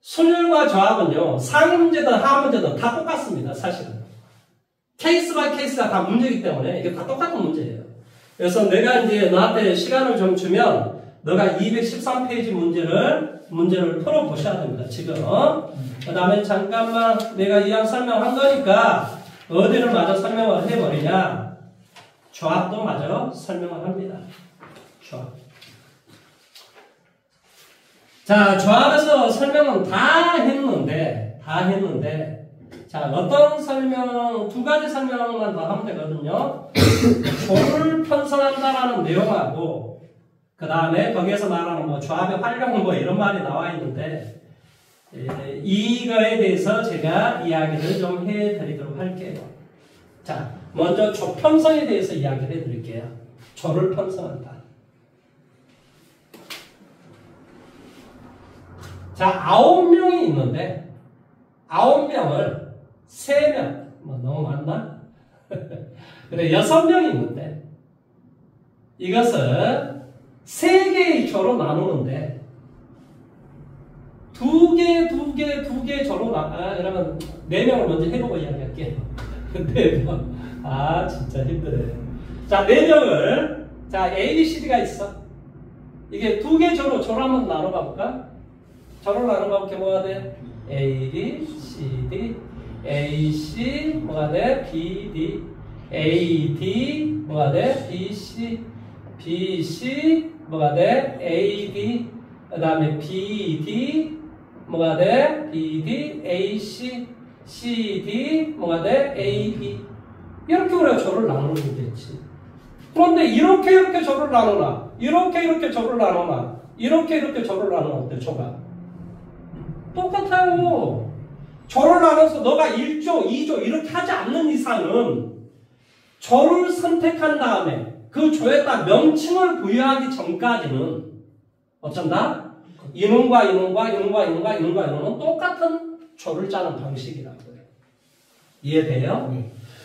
순율과 저합은요 상위 문제든 하위 문제든 다 똑같습니다. 사실은 케이스 바이 케이스가 다 문제이기 때문에 이게 다 똑같은 문제예요. 그래서 내가 이제 너한테 시간을 좀 주면 너가 213페이지 문제를 풀어보셔야 됩니다. 지금 그 다음에 잠깐만 내가 이왕 설명한 거니까 어디를 마저 설명을 해버리냐. 조합도 마저 설명을 합니다. 조합. 자, 조합에서 설명은 다 했는데 자, 어떤 설명, 2가지 설명만 더 하면 되거든요. 조를 편성한다라는 내용하고 그 다음에 거기에서 말하는 뭐 조합의 활용 뭐 이런 말이 나와 있는데 이거에 대해서 제가 이야기를 좀 해드리도록 할게요. 자, 먼저 조 편성에 대해서 이야기를 해드릴게요. 조를 편성한다. 자, 9명이 있는데 9명을 3명, 뭐 너무 많나? 그래, 6명이 있는데 이것을 3개의 조로 나누는데 2개 조로 이러면 4명을 먼저 해보고 이야기할게요. 4명. 아, 진짜 힘드네. 자, 4명을, 자, A, B, C, D가 있어. 이게 2개 조로 한번 나눠봐 볼까? 조로 나눠봐 볼게 뭐가 돼? A, B, C, D. A, C, 뭐가 돼? B, D. A, D, 뭐가 돼? B, C. B, C, 뭐가 돼? A, D. 그 다음에 B, D, 뭐가 돼? B, D, A, C. C, D, 뭐가 돼? A, B. 이렇게 우리가 조를 나누면 되지. 그런데 이렇게 조를 나누나, 이렇게 조를 나누나, 이렇게 조를 나누면 어때, 조가? 똑같아요. 조를 나눠서 너가 1조, 2조 이렇게 하지 않는 이상은 조를 선택한 다음에 그 조에다 명칭을 부여하기 전까지는 어쩐다? 이놈은 똑같은 조를 짜는 방식이라고요. 이해돼요?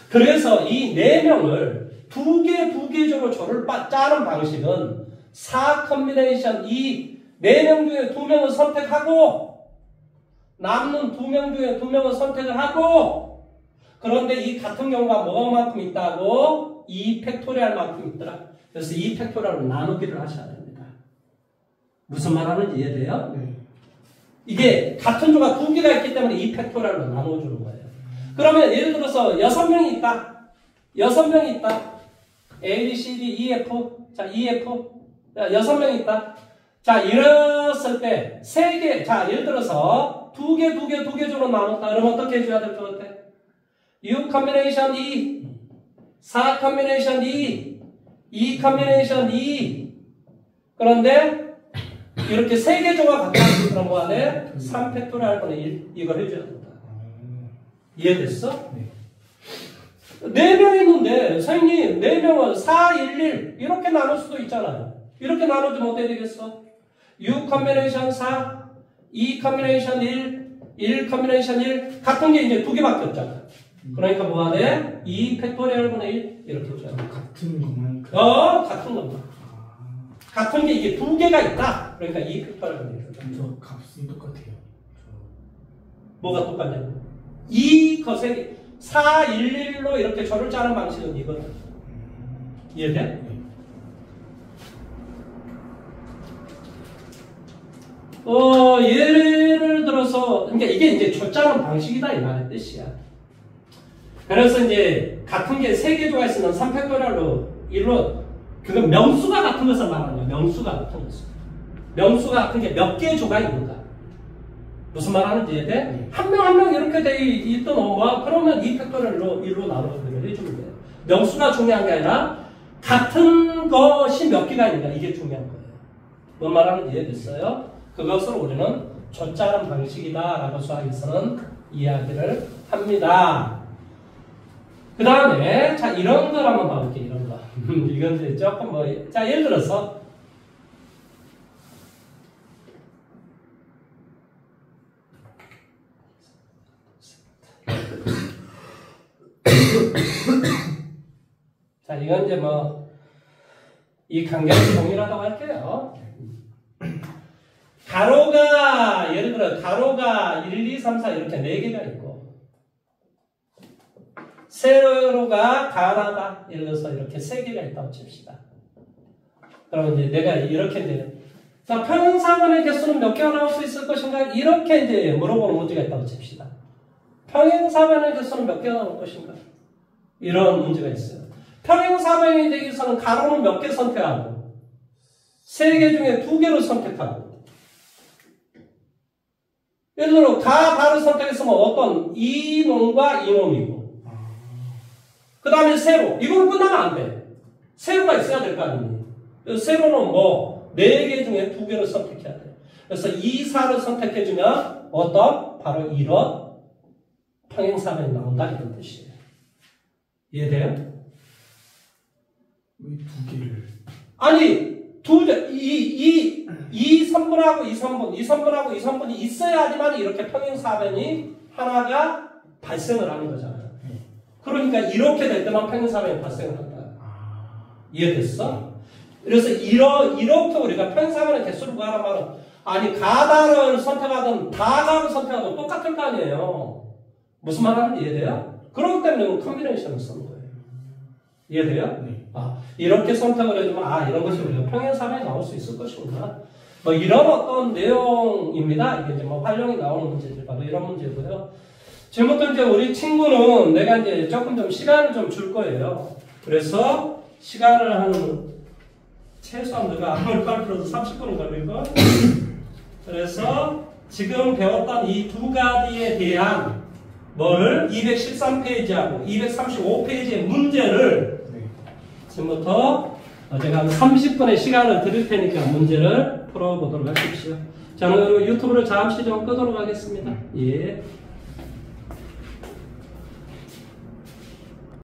그래서 이 4명을 2개 조로 조를 짜는 방식은 4 컴비네이션 이 4명 중에 2명을 선택하고 남는 2명 중에 2명을 선택을 하고 그런데 이 같은 경우가 뭐만큼 있다고? 2팩토리얼만큼 있더라. 그래서 2팩토리얼로 나누기를 하셔야 됩니다. 무슨 말 하는지 이해돼요? 네. 이게 같은 조가 2개가 있기 때문에 2팩토리얼로 나눠주는 거예요. 그러면 예를 들어서 6명이 있다. 6명이 있다. A, B, C, D, E, F. 자, E, F. 자, 6명이 있다. 자, 이랬을 때 3개. 자, 예를 들어서 2개 조로 나눴다. 그러면 어떻게 해줘야 될 것 같아? 6 컴비네이션 E, 4 컴비네이션 E, 2 컴비네이션 E. 그런데 이렇게 3개 조가 같다는 그런 거 안에 3팩토리얼분의 1 이걸 해줘야 된다. 이해됐어? 네. 4명 있는데 선생님 4명은 4, 1, 1 이렇게 나눌 수도 있잖아요. 이렇게 나눠주면 어떻게 되겠어? U 컨비네이션 4, 2 컨비네이션 1, 1 컨비네이션 1 같은 게 이제 두 개밖에 없잖아. 그러니까 뭐가 돼? 2 팩토리얼 분의 1 이렇게 줘요. 같은 것만. 같은 것만. 같은 게 이게 두 개가 있다. 그러니까 2 팩토리얼 분의 1. 저 값은 똑같아요. 뭐가 똑같냐고. 이 거세기 4, 1, 1로 이렇게 절을 짜는 방식은 이거든. 이해돼? 네. 예를 들어서, 그러니까 이게 이제 조 짜는 방식이다 이 말의 뜻이야. 그래서 이제 같은 게 세 개 조가 있으면 3팩토리얼로 1로 그건 명수가 같은 것을 말하는 거야. 명수가 같은 것을. 명수가 같은 게 몇 개의 조가 있는가. 무슨 말 하는지 이해돼? 한 명 한 명 이렇게 돼 있던 그러면 2팩토리얼로 1로 나눠서 해주면 돼요. 명수가 중요한 게 아니라 같은 것이 몇 개가 있는가 이게 중요한 거예요. 뭔 말하는지 이해됐어요? 그것을 우리는 조짜는 방식이다라고 수학에서는 이야기를 합니다. 그 다음에 자 이런 걸 한번 봐볼게요. 이런 거. 이건 이제 조금 자 예를 들어서 자 이건 이제 이 관계는 동일하다고 할게요. 가로가 예를 들어 가로가 1, 2, 3, 4 이렇게 4개가 있고 세로가 가나다 예를 들어서 이렇게 3개가 있다고 칩시다. 그러면 이제 내가 이렇게 이제 자 평행사변의 개수는 몇 개가 나올 수 있을 것인가 이렇게 이제 물어보는 문제가 있다고 칩시다. 평행사변의 개수는 몇 개가 나올 것인가 이런 문제가 있어요. 평행사변이 되기 위해서는 가로는 몇 개 선택하고 3개 중에 2개를 선택하고 예를 들어 가다를 선택했으면 어떤 이놈과 이놈이고 그 다음에 세로 이건 끝나면 안 돼. 세로가 있어야 될 거 아닙니까? 세로는 4개 중에 2개를 선택해야 돼. 그래서 2, 4를 선택해주면 바로 이런 평행사변이 나온다 이런 뜻이에요. 이해돼요? 왜 2개를? 아니 2 선분하고 2 선분, 2 선분하고 2 선분이 있어야지만 이렇게 평행사변이 하나가 발생을 하는 거잖아요. 그러니까 이렇게 될 때만 평행사변이 발생을 한다. 이해됐어? 그래서 이렇게 우리가 평행사변의 개수를 구하란 말은 아니 가다를 선택하든 다가를 선택하든 똑같을 거 아니에요. 무슨 말 하는지 이해돼요? 그렇기 때문에 컨비네이션을 쓰는 거예요. 이해돼요? 네. 이렇게 선택을 해주면 이런 것이 우리가 평행사변이 나올 수 있을 것이구나. 이런 어떤 내용입니다. 이게 이제 활용이 나오는 문제들 바로 이런 문제고요. 지금부터 이제 우리 친구는 내가 이제 조금 좀 시간을 좀 줄 거예요. 그래서 시간을 최소한 내가 아무리 빨리 들어도 30분은 걸릴걸? 그래서 지금 배웠던 이 두 가지에 대한 213페이지하고 235페이지의 문제를 지금부터 제가 한 30분의 시간을 드릴 테니까 문제를 풀어보도록 하십시오. 저는 유튜브를 잠시 좀 끄도록 하겠습니다. 예.